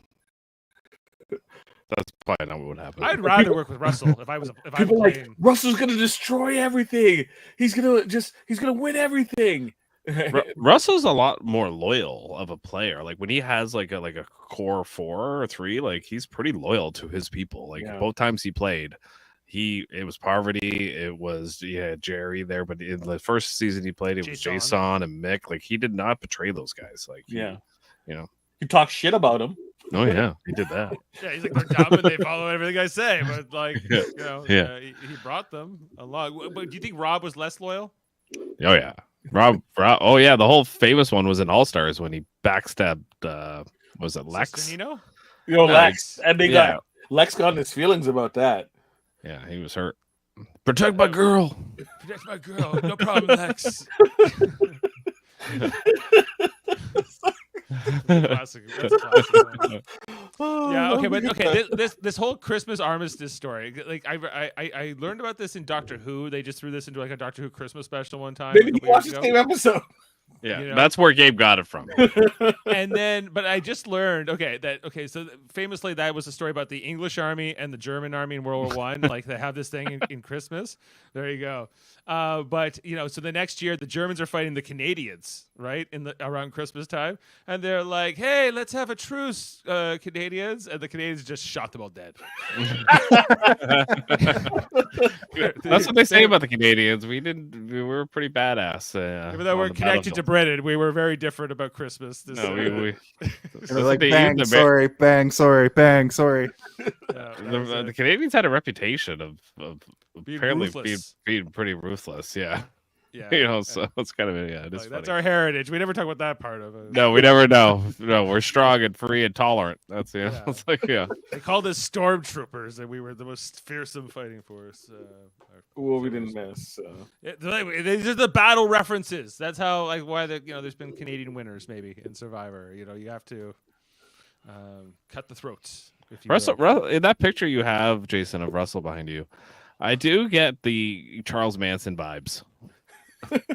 that's probably not what would happen. I'd rather work with Russell if I was People are like playing. Russell's gonna destroy everything. He's gonna win everything. Russell's a lot more loyal of a player. Like when he has like a core 4 or 3, like he's pretty loyal to his people. Like Yeah. both times he played, it was Parvati, it was Jerry there, but in the first season he played, it was Jason. Jason and Mick. Like he did not betray those guys. Like Yeah. you know. You talk shit about him. Oh yeah, he did that. Yeah, he's like they're dumb and they follow everything I say, but like Yeah. you know, Yeah. he brought them along. But do you think Rob was less loyal? Oh yeah, Rob. Oh yeah, the whole famous one was in All Stars when he backstabbed. Was it Lex? Sesternino? Yo, No, Lex, and they yeah. got Lex got in his feelings about that. Yeah, he was hurt. Protect my girl. Protect my girl. No problem, Lex. Classic. That's a classic one. Yeah. Okay. But okay. This whole Christmas armistice story. Like I learned about this in Doctor Who. They just threw this into like a Doctor Who Christmas special one time. Maybe a you couple watched years the ago. same episode. Yeah, You know? that's where Gabe got it from. And then, but I just learned, so famously that was a story about the English army and the German army in World War One. Like they have this thing in Christmas. There you go. But you know, so the next year the Germans are fighting the Canadians, right, around Christmas time, and they're like, "Hey, let's have a truce, Canadians," and the Canadians just shot them all dead. That's what they say about the Canadians. We were pretty badass. Even though we're on the connected to battlefield. Britain. We were very different about Christmas. This No, year. It was like They bang, even- sorry, bang, sorry, bang, sorry. Yeah, that was the it. Canadians had a reputation of Being apparently ruthless. being pretty ruthless. Yeah, Yeah, you know, yeah. so it's kind of yeah, it is Like, that's funny. our heritage. We never talk about that part of it. No, we never know. No, we're strong and free and tolerant. That's yeah. Yeah. It's like yeah. They called us stormtroopers, and we were the most fearsome fighting force. Well, we didn't miss. So. These are the battle references. That's how, like, why there's been Canadian winners maybe in Survivor. You know, you have to cut the throats. If you will. In that picture you have, Jason, of Russell behind you, I do get the Charles Manson vibes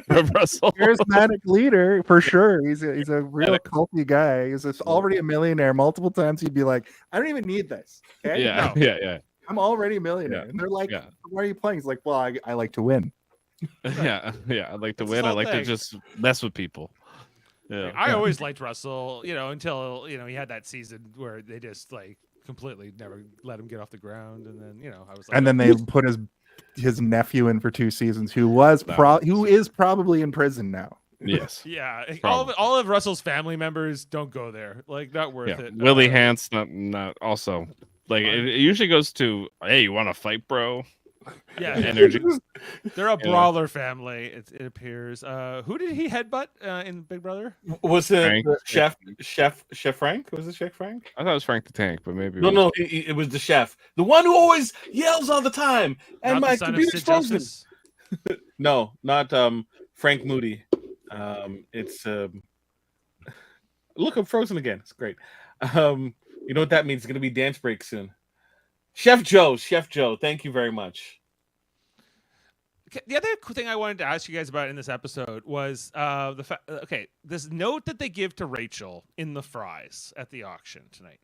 from Russell. Charismatic leader for sure. He's a real culty guy. He's already a millionaire. Multiple times he'd be like, "I don't even need this." Okay? Yeah, No, yeah. I'm already a millionaire. Yeah. And they're like, Yeah. "Why are you playing?" He's like, "Well, I like to win." Yeah. I like to That's his win. I whole like to thing. just mess with people. Yeah. I always liked Russell, until he had that season where they just like completely never let him get off the ground, and then I was like, And then they put his nephew in for 2 seasons, who is probably in prison now. Yes. yeah, Probably. all of Russell's family members don't go there, like not worth Yeah. it. Willie Hance, not also like it usually goes to, hey, you want to fight, bro? Yeah, Energy. they're a brawler family. It appears. Who did he headbutt in Big Brother? Was it Frank. the chef Frank? Was it Chef Frank? I thought it was Frank the Tank, but maybe No, it was the chef, the one who always yells all the time, and Not my the son of computer's Sid frozen. Justice? No, not Frank Moody. It's look, I'm frozen again. It's great. You know what that means? It's gonna be dance break soon. Chef Joe. Thank you very much. Okay, the other thing I wanted to ask you guys about in this episode was this note that they give to Rachel in the fries at the auction tonight.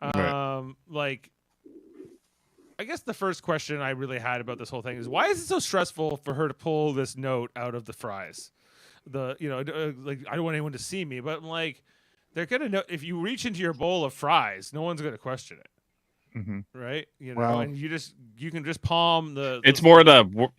Right. Like, I guess the first question I really had about this whole thing is, why is it so stressful for her to pull this note out of the fries? Like, I don't want anyone to see me, but I'm like, they're gonna know if you reach into your bowl of fries, no one's gonna question it. Mm-hmm. Right, Well- and you can just palm the. It's more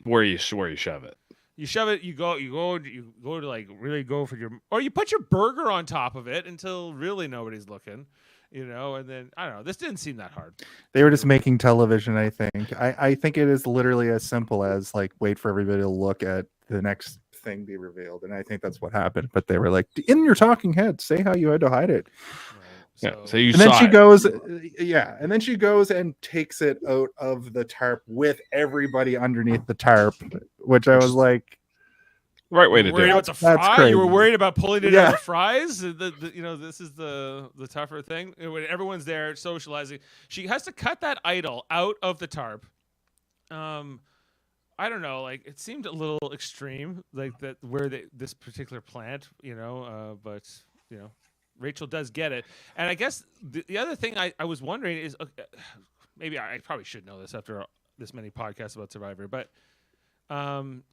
where you shove it. You shove it. You go to like really go for your, or you put your burger on top of it until really nobody's looking, and then I don't know. This didn't seem that hard. They were just making television, I think. I think it is literally as simple as like wait for everybody to look at the next thing be revealed, and I think that's what happened. But they were like, in your talking head, say how you had to hide it. Right. Yeah. So you And then saw she it. goes, and then she goes and takes it out of the tarp with everybody underneath the tarp, which I was like, Right way to worried do about it. the That's fry. You were crazy. worried about pulling it out Yeah. of the fries. This is the tougher thing. When everyone's there socializing, she has to cut that idol out of the tarp. I don't know. Like, it seemed a little extreme, like that where this particular plant, but Rachel does get it. And I guess the other thing I was wondering is, maybe I probably should know this after this many podcasts about Survivor, but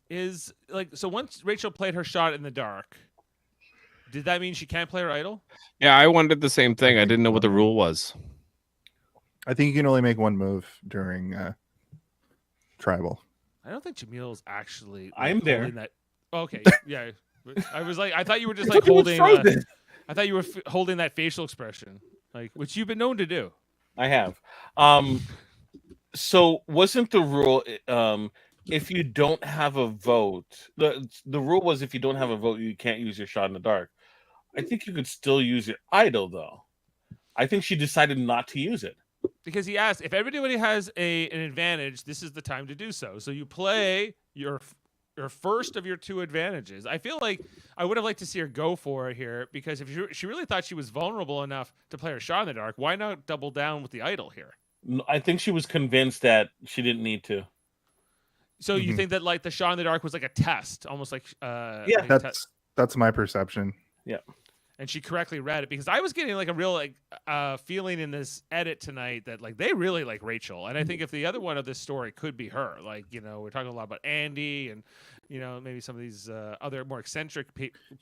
is like, so once Rachel played her shot in the dark, did that mean she can't play her idol? Yeah, I wondered the same thing. I think didn't know what the so. rule was. I think you can only make one move during tribal. I don't think Jaemeel's actually. Like, I'm there. holding that. Okay, yeah. I was like, I thought you were just like holding. I thought you were holding that facial expression, like, which you've been known to do. I have. So wasn't the rule if you don't have a vote, the rule was if you don't have a vote, you can't use your shot in the dark. I think you could still use your idol though. I think she decided not to use it. Because he asked, if everybody has an advantage, this is the time to do so. So you play your first of your two advantages. I feel like I would have liked to see her go for it here, because if she really thought she was vulnerable enough to play her shot in the dark, why not double down with the idol here? I think she was convinced that she didn't need to. So you Mhm. think that like the shot in the dark was like a test, almost like Yeah, like That's my perception. and she correctly read it, because I was getting like a real feeling in this edit tonight that like they really like Rachel, and I think if the other one of this story could be her, like we're talking a lot about Andy and maybe some of these other more eccentric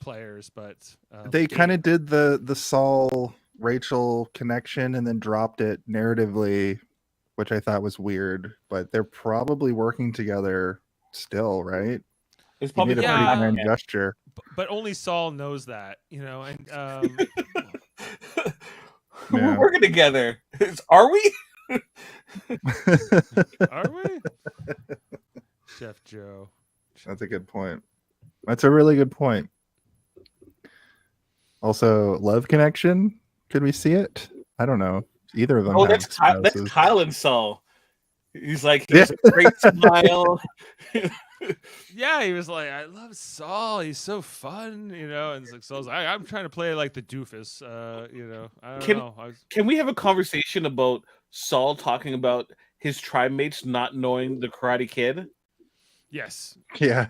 players, but They kind of did the Saul Rachel connection and then dropped it narratively, which I thought was weird. But they're probably working together still, right? It's He probably made a Yeah. pretty yeah. grand gesture. but only Saul knows that, you know. And We're Yeah. working together. Are we? are we? Chef Joe. That's a good point. That's a really good point. Also, love connection. Could we see it? I don't know. Either of them. Oh, have that's spouses. Kyle and Saul. He's like, he has a great smile. Yeah, he was like, I love Saul. He's so fun, you know. And it's like Saul's like, I'm trying to play like the doofus, you know. I don't know. Can we have a conversation about Saul talking about his tribe mates not knowing the Karate Kid? Yes. Yeah.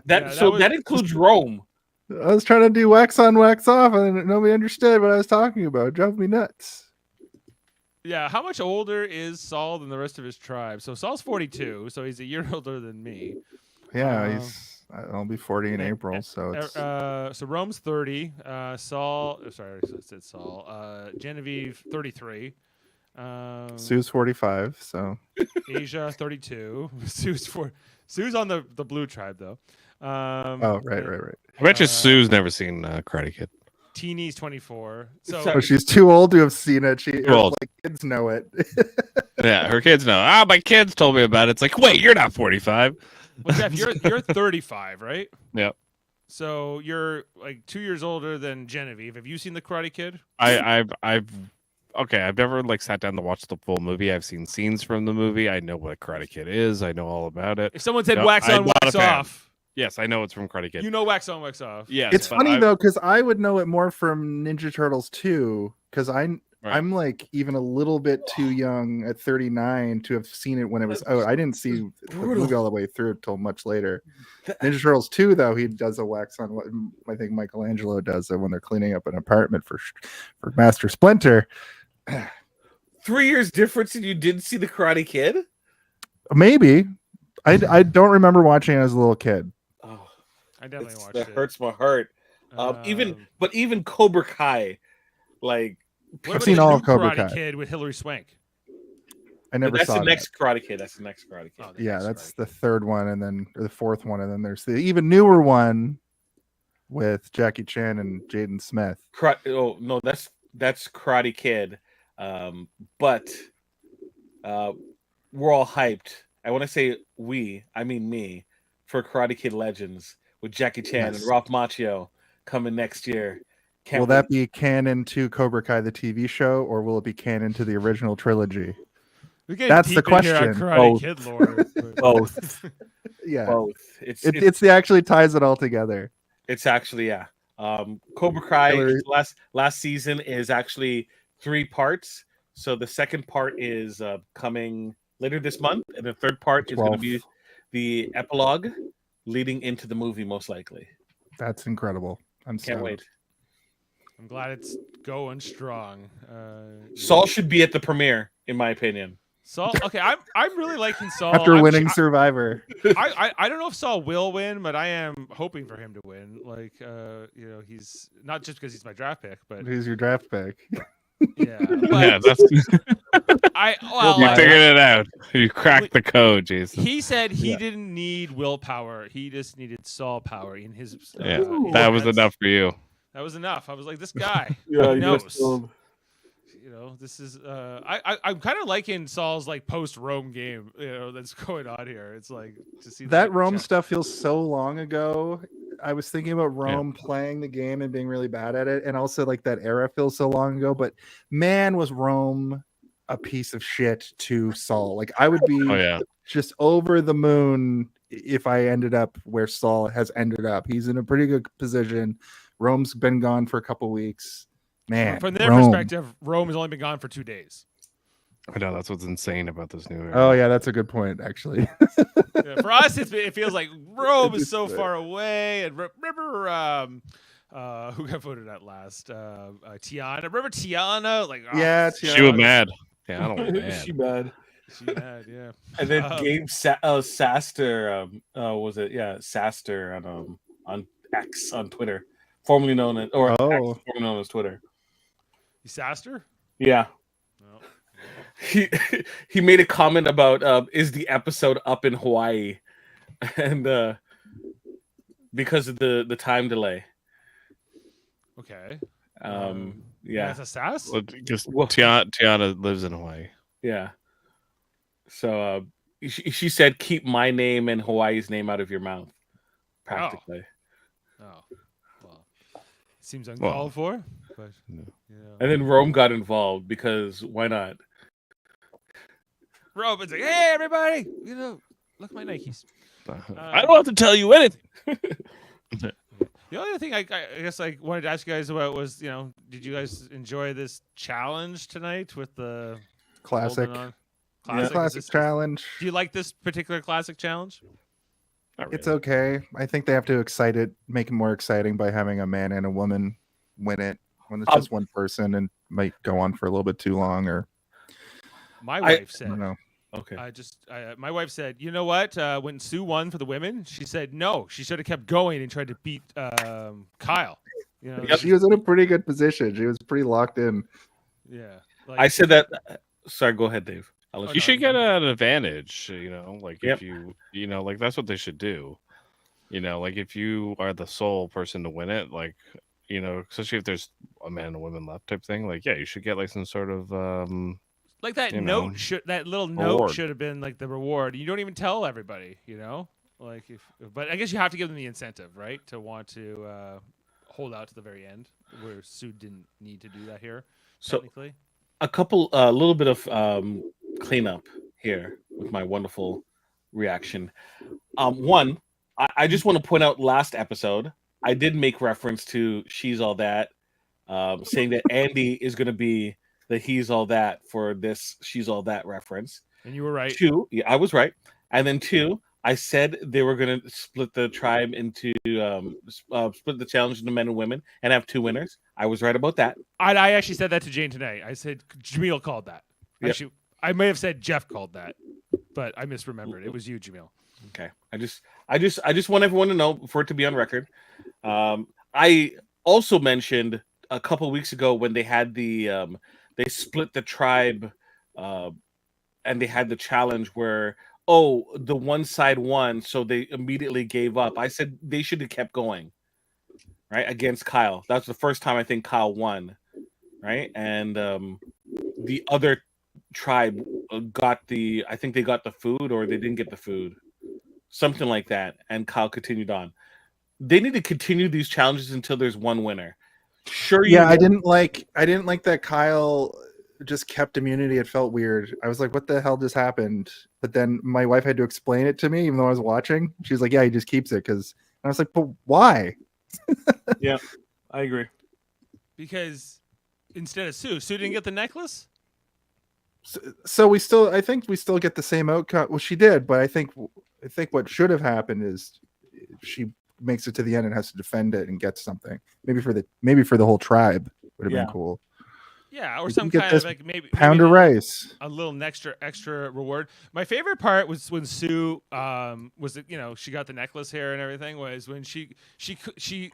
That includes Rome. I was trying to do wax on, wax off, and nobody understood what I was talking about. It drove me nuts. Yeah, how much older is Saul than the rest of his tribe? So Saul's 42, so he's a year older than me. Yeah, I'll be 40 in April, so it's so Rome's 30. Saul, sorry, I said Saul. Genevieve 33. Sue's 45, so Asia 32. Sue's on the blue tribe though. right. I bet you Sue's never seen Karate Kid. Teeny's 24. So Oh, she's too old to have seen it. Her old. like, kids know it. Yeah, her kids know. My kids told me about it. It's like, wait, you're not 45. well, Jeff, you're 35, right? Yep. So you're like 2 years older than Genevieve. Have you seen the Karate Kid? I've never like sat down to watch the full movie. I've seen scenes from the movie. I know what a Karate Kid is. I know all about it. If someone said No, wax I'm on, not wax a fan. off, Yes, I know it's from Karate Kid. you know wax on, wax off. Yes, It's but funny though, because I would know it more from Ninja Turtles 2, because I'm like even a little bit too young at 39 to have seen it when it was out. I didn't see the movie all the way through until much later. Ninja Turtles 2, though, he does a wax on. What I think Michelangelo does it when they're cleaning up an apartment for Master Splinter. 3 years difference, and you didn't see the Karate Kid? Maybe. I don't remember watching it as a little kid. Oh, I definitely watched that it. hurts my heart. Even Cobra Kai, like What about seen the all new of Cobra Karate Kai. Kid with Hilary Swank? I never that's saw the that. next Karate Kid. That's the next Karate Kid. Oh, Yeah, that's the third one, and then or the fourth one, and then there's the even newer one with Jackie Chan and Jaden Smith. Oh no, that's Karate Kid. But we're all hyped. I want to say we, I mean me, for Karate Kid Legends with Jackie Chan and Ralph Macchio coming next year. Will that be canon to Cobra Kai the TV show, or will it be canon to the original trilogy? That's the question. Karate Kid lore. Both. Yeah, Both. It actually ties it all together. It's actually Cobra Kai last season is actually 3 parts. So the second part is coming later this month, and the third part is going to be the epilogue leading into the movie, most likely. That's incredible. Can't wait. I'm glad it's going strong. Saul should be at the premiere, in my opinion. Saul, okay, I'm really liking Saul. After winning Survivor. I don't know if Saul will win, but I am hoping for him to win. Like, you know, he's not just because he's my draft pick, but who's your draft pick? Yeah, yeah, that's you figured it out. You cracked the code, Jason. He said he didn't need willpower; he just needed Saul power in his. That was enough for you. That was enough. I was like, this guy he knows. You know, this is. I'm kind of liking Saul's like post Rome game. You know, that's going on here. It's like to see that Rome stuff feels so long ago. I was thinking about Rome playing the game and being really bad at it, and also like that era feels so long ago. But man, was Rome a piece of shit to Saul. Like I would be just over the moon if I ended up where Saul has ended up. He's in a pretty good position. Rome's been gone for a couple weeks. Man, from their perspective, Rome has only been gone for 2 days. I know that's what's insane about this new era. Oh yeah, that's a good point, actually. For us, it feels like Rome is so far away. And remember, who got voted out last? Tiana. Remember Tiana? Like, Tiana. She was mad. Yeah, I don't want mad. She bad. She mad. Yeah. And then Gabe Saster. Was it? Yeah, Saster on X on Twitter, formerly known as formerly known as Twitter. Disaster? Yeah. No. He made a comment about is the episode up in Hawaii, and because of the time delay. Okay. Yeah. That's a sass. Because Well- Tiana lives in Hawaii. Yeah. So she said, "Keep my name and Hawaii's name out of your mouth." Practically. Oh, well, seems uncalled Well, for. But no. And then Rome got involved because why not? Robin's like, "Hey, everybody, look at my Nikes." I don't have to tell you anything. The only other thing I guess I wanted to ask you guys about was, did you guys enjoy this challenge tonight with the Classic. holding on? Yeah. Classic challenge. Do you like this particular classic challenge? Not It's really. okay. I think they have to excite it, make it more exciting by having a man and a woman win it. When it's just one person, and might go on for a little bit too long, or My I wife I said. don't know. Okay. My wife said, you know what? When Sue won for the women, she said no. She should have kept going and tried to beat Kyle. Yep. She was in a pretty good position. She was pretty locked in. Yeah. I said that. Sorry, go ahead, Dave. I'll let Oh, You no, should get I'm- an advantage, like Yep. if like that's what they should do. Like if you are the sole person to win it, like, especially if there's a man and a woman left type thing, like, yeah, you should get like some sort of like that you note know, that little note reward. should have been like the reward. You don't even tell everybody, like but I guess you have to give them the incentive, right, to want to hold out to the very end, where Sue didn't need to do that here. So Technically, a little bit of cleanup here with my wonderful reaction. One, I just want to point out last episode I did make reference to She's All That, saying that Andy is going to be the He's All That for this She's All That reference. and you were right. Two, yeah, I was right. And then two, I said they were going to split the tribe into split the challenge into men and women and have two winners. I was right about that. I actually said that to Jane tonight. I said Jaemeel called that. Yep. Actually, I may have said Jeff called that, but I misremembered. It was you, Jaemeel. Okay. I just want everyone to know, for it to be on record. I also mentioned a couple weeks ago when they had the they split the tribe and they had the challenge where the one side won, so they immediately gave up. I said they should have kept going, right, against Kyle. That's the first time I think Kyle won, right? And the other tribe I think they got the food, or they didn't get the food, something like that, and Kyle continued on. They need to continue these challenges until there's one winner. Sure, Yeah, I didn't like that Kyle just kept immunity. It felt weird. I was like, what the hell just happened? But then my wife had to explain it to me, even though I was watching. She's like, yeah, he just keeps it because I was like, but why? Yeah, I agree. Because instead of Sue didn't get the necklace. So I think we still get the same outcome. Well, she did, but I think what should have happened is she makes it to the end and has to defend it and get something. Maybe for the whole tribe would have Yeah. been cool. Yeah, or You some get kind of this like maybe Pound maybe of rice. a little extra reward. My favorite part was when Sue was she got the necklace here and everything, was when she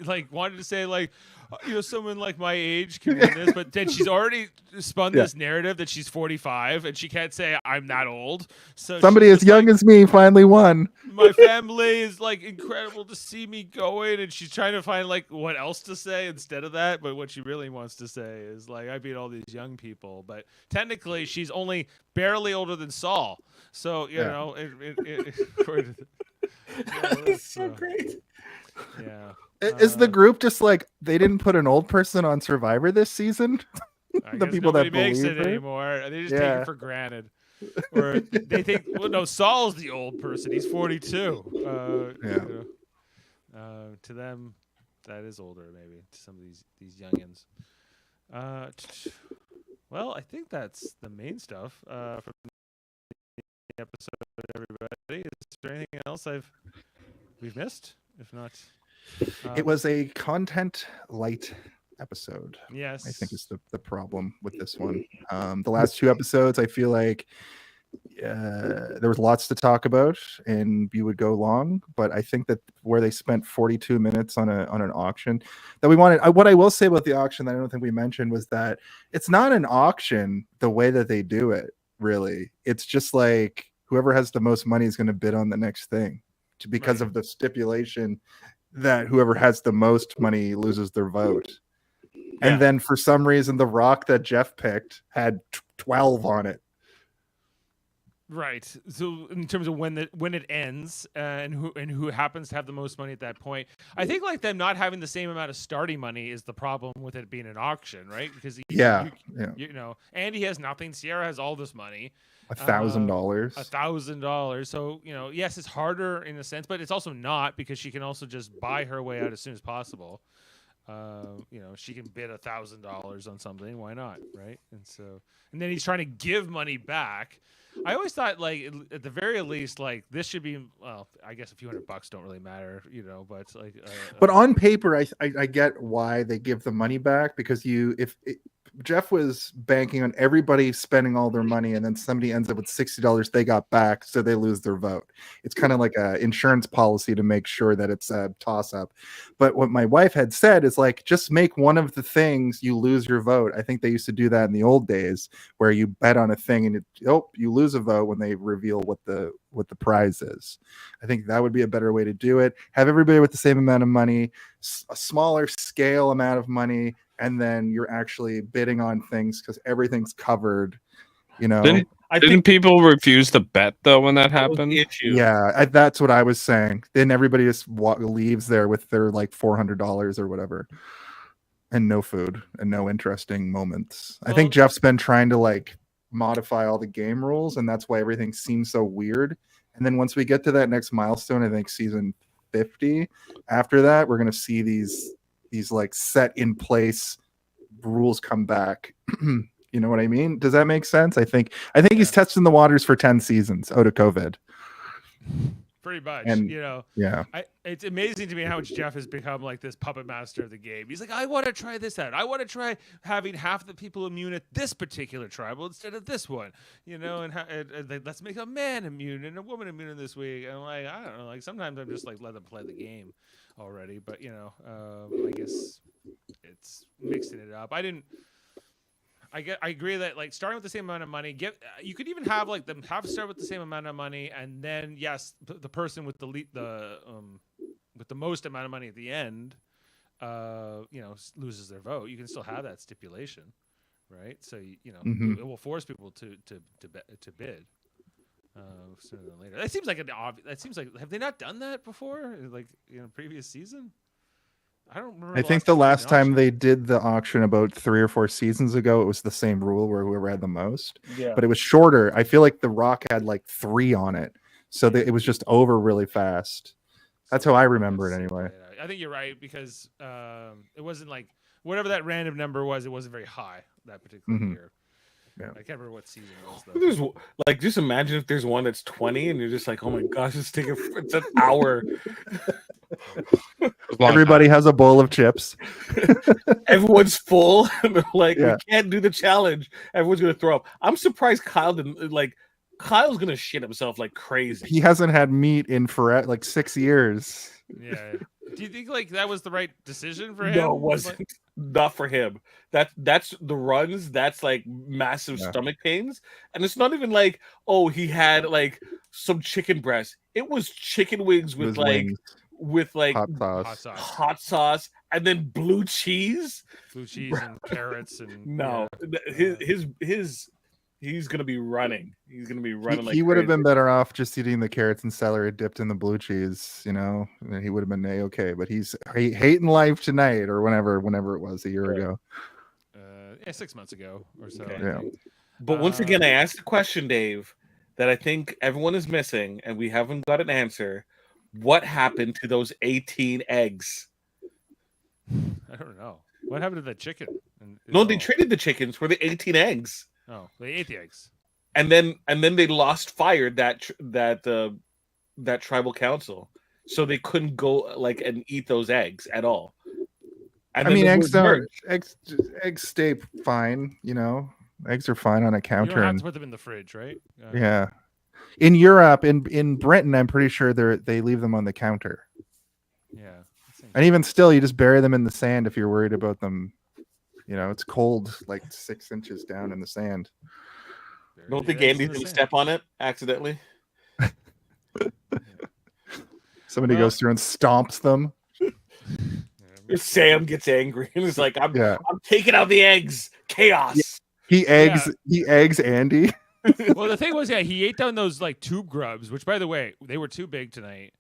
like wanted to say like someone like my age can win this, but then she's already spun Yeah. this narrative that she's 45 and she can't say I'm that old. So Somebody she's as just young like, as me finally won. my family is like incredible to see me going, and she's trying to find like what else to say instead of that, but what she really wants to say is like, I beat all these young people, but technically she's only barely older than Saul, so Yeah. It's so great. yeah. Is the group just like they didn't put an old person on Survivor this season? I the guess people nobody that makes believe it her? anymore. They just take Yeah. it for granted. Or they think, well, no, Saul's the old person. He's 42. Yeah. To them, that is older, maybe, to some of these youngins. Well, I think that's the main stuff from the episode, everybody. Is there anything else we've missed? If not, It was a content light episode. yes. I think is the problem with this one. The last two episodes, I feel like there was lots to talk about, and you would go long. But I think that where they spent 42 minutes on an auction that we wanted. What I will say about the auction that I don't think we mentioned was that it's not an auction the way that they do it. Really, it's just like whoever has the most money is going to bid on the next thing, because Right. of the stipulation that whoever has the most money loses their vote. Yeah. And then for some reason, the rock that Jeff picked had 12 on it. Right. So in terms of when it ends and who happens to have the most money at that point, I think like them not having the same amount of starting money is the problem with it being an auction, right? Because Yeah. you know, Andy has nothing. Sierra has all this money. $1,000. $1,000. So, you know, yes, it's harder in a sense, but it's also not, because she can also just buy her way out as soon as possible. You know, she can bid $1,000 on something. Why not? Right. And then he's trying to give money back. I always thought, like, at the very least, like, this should be, well, I guess a few $100 don't really matter, you know, but like, but on paper, I get why they give the money back, because Jeff was banking on everybody spending all their money, and then somebody ends up with $60 they got back, so they lose their vote. It's kind of like an insurance policy to make sure that it's a toss up. But what my wife had said is, like, just make one of the things, you lose your vote. I think they used to do that in the old days, where you bet on a thing and you lose a vote when they reveal what the prize is. I think that would be a better way to do it. Have everybody with the same amount of money, a smaller scale amount of money, and then you're actually bidding on things because everything's covered, you know. Didn't people refuse to bet though when that happened? Yeah, that's what I was saying. Then everybody just leaves there with their like $400 or whatever, and no food and no interesting moments. I think Jeff's been trying to like modify all the game rules, and that's why everything seems so weird. And then once we get to that next milestone, I think season 50, after that, we're gonna see these like set in place rules come back. You know what I mean? Does that make sense? I think he's testing the waters for 10 seasons out of COVID. Pretty much, and, you know. Yeah. It's amazing to me how much Jeff has become like this puppet master of the game. He's like, I want to try this out. I want to try having half the people immune at this particular tribal instead of this one, you know, and let's make a man immune and a woman immune this week. And I'm like, I don't know. Like sometimes I'm just like, let them play the game already. But, you know, I guess it's mixing it up. I agree that like starting with the same amount of money, you could even have like them start with the same amount of money, and then yes, the person with with the most amount of money at the end, you know, loses their vote. You can still have that stipulation, right? So you know, it will force people to bid sooner than later. That seems like have they not done that before? Like in a previous season? I don't remember. I think the last time they did the auction about 3 or 4 seasons ago, it was the same rule where whoever had the most. Yeah. But it was shorter. I feel like the Rock had like 3 on it, so it was just over really fast. That's how I remember it anyway. I think you're right, because it wasn't like whatever that random number was. It wasn't very high that particular year. Yeah. I can't remember what season it was though. There's like, just imagine if there's one that's 20 and you're just like, oh my gosh, it's an hour. Everybody has a bowl of chips. Everyone's full. They're like, we can't do the challenge. Everyone's gonna throw up. I'm surprised Kyle didn't. Like, Kyle's gonna shit himself like crazy. He hasn't had meat in for like 6 years. Yeah. Do you think like that was the right decision for him? No, it wasn't. Not for him. That's the runs. That's like massive stomach pains, and it's not even like, oh, he had like some chicken breast. It was chicken wings with hot sauce, and then blue cheese and carrots and he's gonna be running. He's gonna be running. He would have been better off just eating the carrots and celery dipped in the blue cheese. You know, he would have been okay. But he's hating life tonight, or whenever it was a year ago. 6 months ago or so. Okay. Yeah. But once again, I asked a question, Dave, that I think everyone is missing, and we haven't got an answer. What happened to those 18 eggs? I don't know. What happened to the chicken? No, they traded the chickens for the 18 eggs. Oh, they ate the eggs. And then they fired that tribal council, so they couldn't go like and eat those eggs at all. And I mean, eggs stay fine. You know, eggs are fine on a counter. You don't have to put them in the fridge, right? Yeah. In Europe, in Britain, I'm pretty sure they leave them on the counter. Yeah. And even still, you just bury them in the sand if you're worried about them. You know, it's cold, like 6 inches down in the sand. Don't think Andy's gonna step on it accidentally. Somebody goes through and stomps them. Sam gets angry and is like, I'm Yeah. taking out the eggs. Chaos. He eggs Andy. Well, the thing was, yeah, he ate down those like tube grubs, which, by the way, they were too big tonight,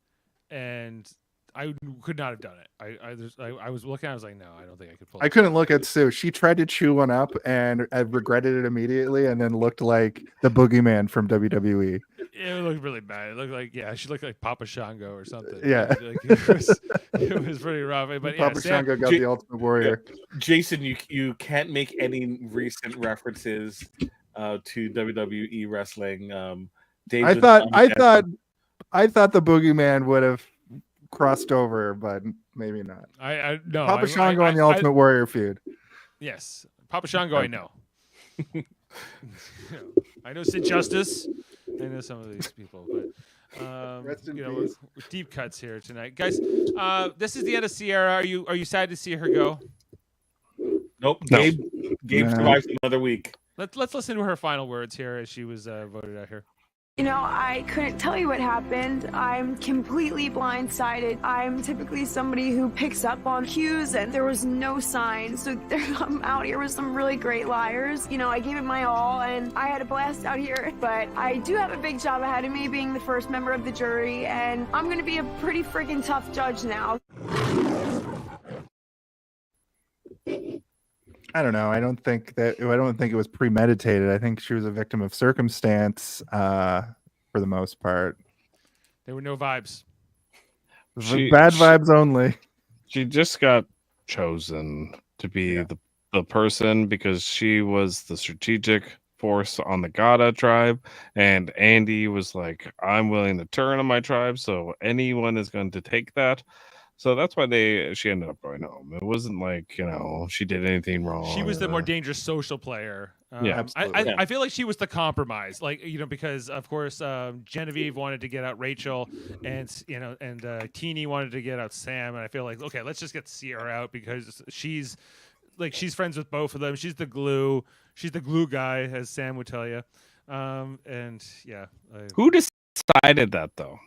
and I could not have done it. I was looking, I was like, no, I don't think I could pull. I couldn't look at Sue. She tried to chew one up and I regretted it immediately, and then looked like the boogeyman from WWE. It looked really bad. It looked like, yeah, she looked like Papa Shango or something. Yeah. Like, it was pretty rough. But yeah, Papa Shango got the Ultimate Warrior. Jason, you can't make any recent references to WWE wrestling. Dave I just thought the boogeyman would have crossed over, but maybe not. No, Papa Shango and the Ultimate Warrior feud. Yes, Papa Shango, I know. I know Sid Justice. I know some of these people, but Rest in with peace. deep cuts here tonight, guys. This is the end of Sierra. Are you sad to see her go? Nope. No. Gabe Nah. survives another week. Let's listen to her final words here as she was voted out here. You know, I couldn't tell you what happened. I'm completely blindsided. I'm typically somebody who picks up on cues, and there was no sign. So I'm out here with some really great liars. You know, I gave it my all, and I had a blast out here. But I do have a big job ahead of me, being the first member of the jury, and I'm going to be a pretty freaking tough judge now. I don't know. I don't think it was premeditated. I think she was a victim of circumstance, for the most part. There were no vibes. Bad vibes only. She just got chosen to be the person because she was the strategic force on the Gada tribe, and Andy was like, I'm willing to turn on my tribe, so anyone is going to take that. So that's why she ended up going home. It wasn't like, she did anything wrong. She was the more dangerous social player. Yeah, absolutely. I feel like she was the compromise, like, because of course Genevieve wanted to get out Rachel, and Teeny wanted to get out Sam, and I feel like, okay, let's just get Sierra out because she's friends with both of them. She's the glue. She's the glue guy, as Sam would tell you. And yeah, Who decided that though?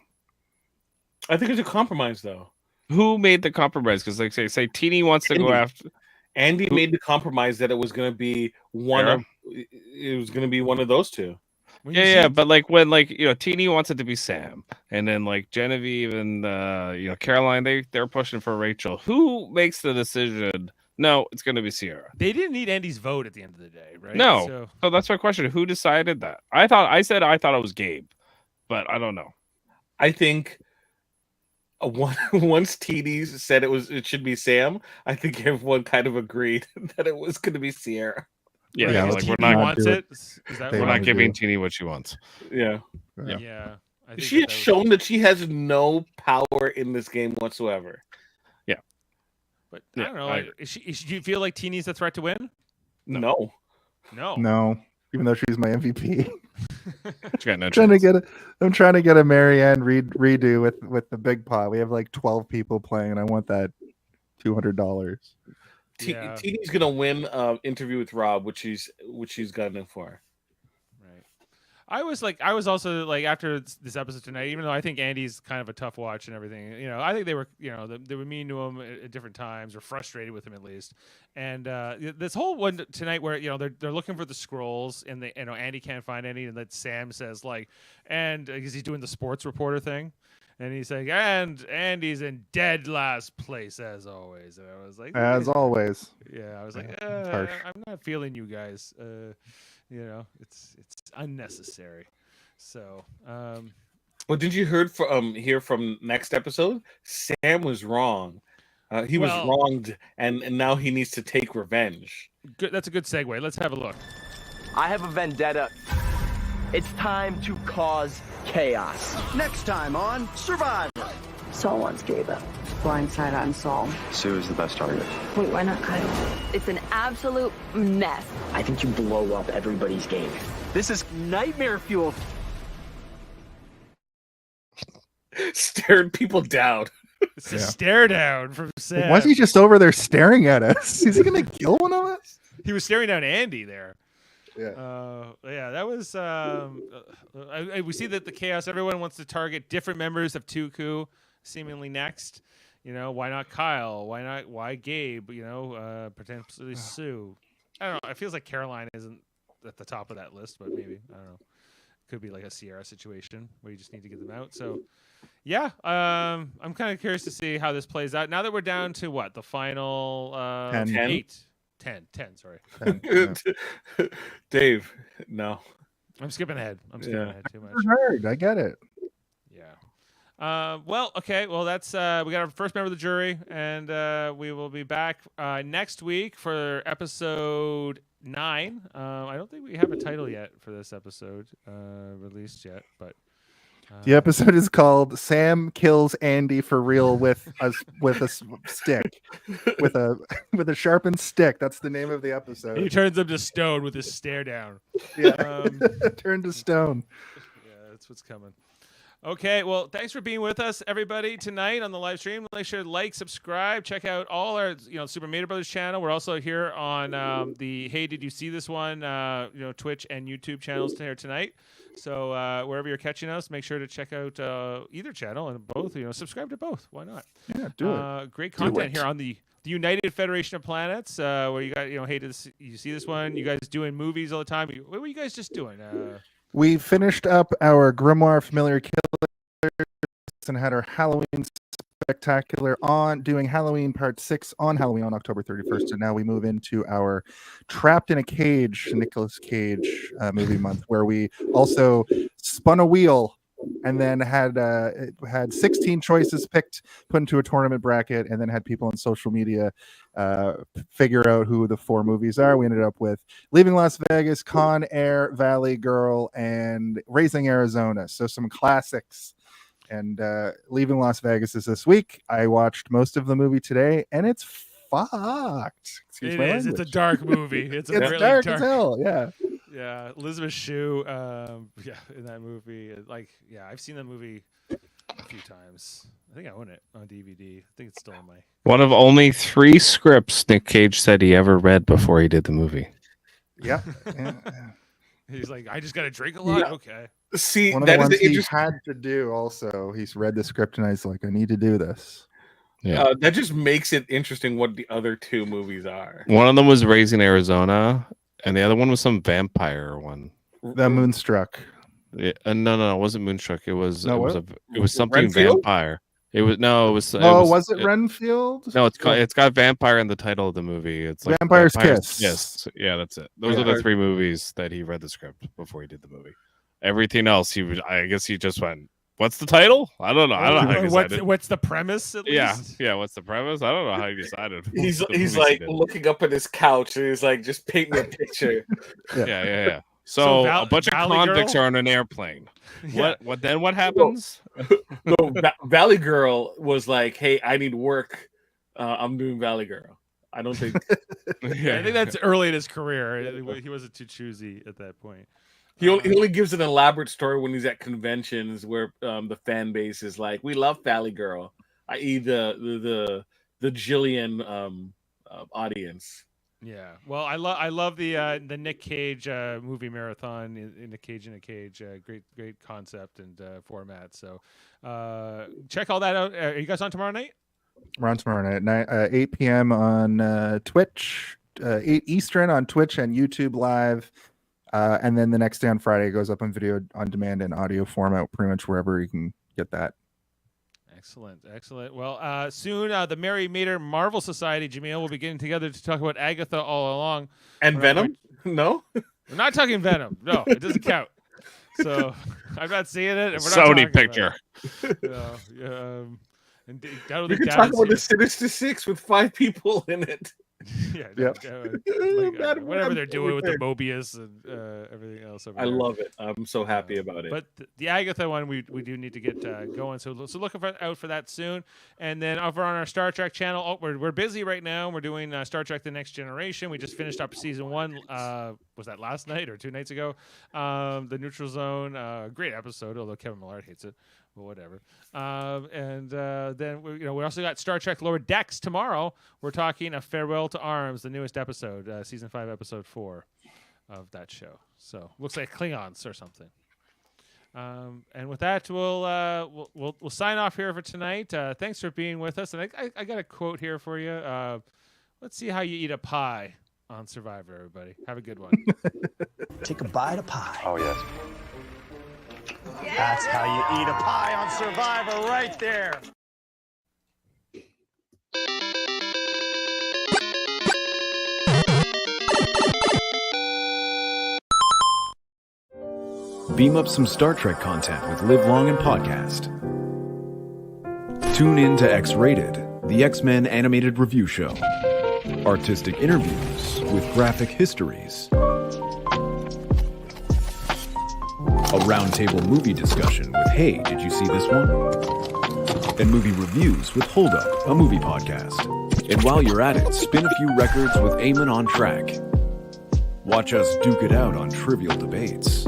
I think it's a compromise, though. Who made the compromise? Because like say Teeny wants to go after. Andy made the compromise that it was going to be one of those two. Yeah, but like when Teeny wants it to be Sam, and then like Genevieve and Caroline, they're pushing for Rachel. Who makes the decision? No, it's going to be Sierra. They didn't need Andy's vote at the end of the day, right? No, so that's my question. Who decided that? I thought it was Gabe, but I don't know. I think once Teeny said it should be Sam, I think everyone kind of agreed that it was going to be Sierra. Yeah, like like Teeny we're not wants it. Is that we're right? not giving Teeny what she wants. Yeah. Yeah. I think She has shown that she has no power in this game whatsoever. Yeah. But I don't know. Like, do you feel like Teeny's a threat to win? No. No, even though she's my MVP. She got no I'm trying to chance. get a Marianne redo with the big pot. We have like 12 people playing, and I want that $200. Yeah. Teeny's gonna win interview with Rob, which she's gunning for. Right. I was also like, after this episode tonight, even though I think Andy's kind of a tough watch and everything, I think they were, they were mean to him at different times, or frustrated with him at least. And this whole one tonight where, they're looking for the scrolls, and Andy can't find any, and that Sam says because he's doing the sports reporter thing. And he's like, and Andy's in dead last place as always. And I was like, As always. yeah, I was like, it's harsh. I'm not feeling you guys. It's unnecessary. So, Well, did you hear from next episode? Sam was wrong. He was wronged, and now he needs to take revenge. good. That's a good segue. Let's have a look. I have a vendetta. It's time to cause chaos. Next time on Survivor. Saul wants Gabe up. Blindside on Saul. Sue is the best target. Wait, why not Kyle? It's an absolute mess. I think you blow up everybody's game. This is nightmare fuel. Staring people down. It's a stare down from Sam. Why is he just over there staring at us? Is he gonna kill one of us? He was staring down Andy there. Yeah. That was. We see that the chaos. Everyone wants to target different members of Tuku, seemingly next. You know, why not Kyle? Why Gabe? You know, potentially Sue. I don't know. It feels like Caroline isn't at the top of that list, but maybe I don't know. Could be like a Sierra situation where you just need to get them out. So, yeah, I'm kind of curious to see how this plays out. Now that we're down to what the final 10. 10, sorry. 10, yeah. Dave, no. I'm skipping ahead. I'm skipping ahead too much. Hard. I get it. Yeah. Well, okay. Well, that's we got our first member of the jury, and we will be back next week for episode 9. I don't think we have a title yet for this episode released yet, but The episode is called "Sam Kills Andy for Real with a stick, with a sharpened stick." That's the name of the episode. he turns him to stone with his stare down. Yeah, turned to stone. Yeah, that's what's coming. Okay, well, thanks for being with us, everybody, tonight on the live stream. Make sure to like, subscribe, check out all our, Super Mater Brothers channel. We're also here on the Hey, Did You See This One, Twitch and YouTube channels here tonight. So wherever you're catching us, make sure to check out either channel and both. Subscribe to both. Why not? Yeah, do it. Great content here on the United Federation of Planets, where you got, Hey, Did You See This One? You guys doing movies all the time. What were you guys just doing? We finished up our Grimoire Familiar Killers and had our Halloween spectacular on doing Halloween Part 6 on Halloween on October 31st. And now we move into our Trapped in a Cage, Nicolas Cage movie month, where we also spun a wheel and then had 16 choices picked, put into a tournament bracket, and then had people on social media figure out who the 4 movies are. We ended up with Leaving Las Vegas, Con Air, Valley Girl, and Raising Arizona. So some classics. And Leaving Las Vegas is this week. I watched most of the movie today, and it's fucked. It is. It's a dark movie. It's really dark as hell. Yeah. Yeah, Elizabeth Shue, in that movie. I've seen that movie a few times. I think I own it on DVD. I think it's still in my... One of only 3 scripts Nick Cage said he ever read before he did the movie. Yeah. He's like, I just got to drink a lot? Yeah. Okay. See, one of the ones he had to do also. He's read the script and he's like, I need to do this. Yeah. That just makes it interesting what the other 2 movies are. One of them was Raising Arizona, and the other one was some vampire one. The Moonstruck. Yeah, no, it wasn't Moonstruck. It was something Renfield? vampire. Was it Renfield? No, it's got vampire in the title of the movie. It's like Vampire's Kiss. Yes, yeah, that's it. Those are the 3 movies that he read the script before he did the movie. Everything else, I guess he just went, what's the title? I don't know. I don't know how he decided. What's the premise? At least? Yeah. What's the premise? I don't know how he decided. He's like looking up at his couch and he's like, just paint me a picture. Yeah. So a bunch of convicts are on an airplane. Yeah. What happens? Valley Girl was like, hey, I need work. I'm doing Valley Girl. I don't think. I think that's early in his career. He wasn't too choosy at that point. He only gives an elaborate story when he's at conventions where the fan base is like, "We love Valley Girl," i.e., the Jillian audience. Yeah, well, I love the Nick Cage movie marathon in a cage, great concept and format. So check all that out. Are you guys on tomorrow night? We're on tomorrow night, 8 p.m. on Twitch, 8 Eastern on Twitch and YouTube Live. And then the next day on Friday, it goes up on video on demand and audio format, pretty much wherever you can get that. Excellent. Well, soon the Mary Mater Marvel Society, Jaemeel, will be getting together to talk about Agatha all along. And Venom? No? We're not talking Venom. No, it doesn't count. So I'm not seeing it. And we're Sony not picture. And we can talk about the Sinister Six with 5 people in it. Whatever they're doing with the Mobius and everything else. I love it. I'm so happy about it. But the Agatha one, we do need to get going. So look out for that soon. And then over on our Star Trek channel, we're busy right now. We're doing Star Trek: The Next Generation. We just finished up season 1. Was that last night or 2 nights ago? The Neutral Zone, great episode. Although Kevin Millard hates it. But whatever. Then we also got Star Trek Lower Decks tomorrow. We're talking A Farewell to Arms, the newest episode, season 5, episode 4 of that show. So looks like Klingons or something. And with that, we'll sign off here for tonight. Thanks for being with us. And I got a quote here for you. Let's see how you eat a pie on Survivor, everybody. Have a good one. Take a bite of pie. Oh, yes. That's how you eat a pie on Survivor right there. Beam up some Star Trek content with Live Long and Podcast. Tune in to X-Rated, the X-Men animated review show. Artistic interviews with graphic histories. A roundtable movie discussion with Hey, did you see this one? And movie reviews with Hold Up, a movie podcast. And while you're at it, spin a few records with Eamon on Track. Watch us duke it out on trivial debates.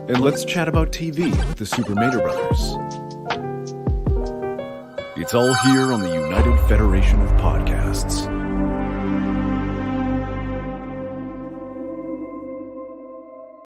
And let's chat about TV with the Super Mater Brothers. It's all here on the United Federation of Podcasts.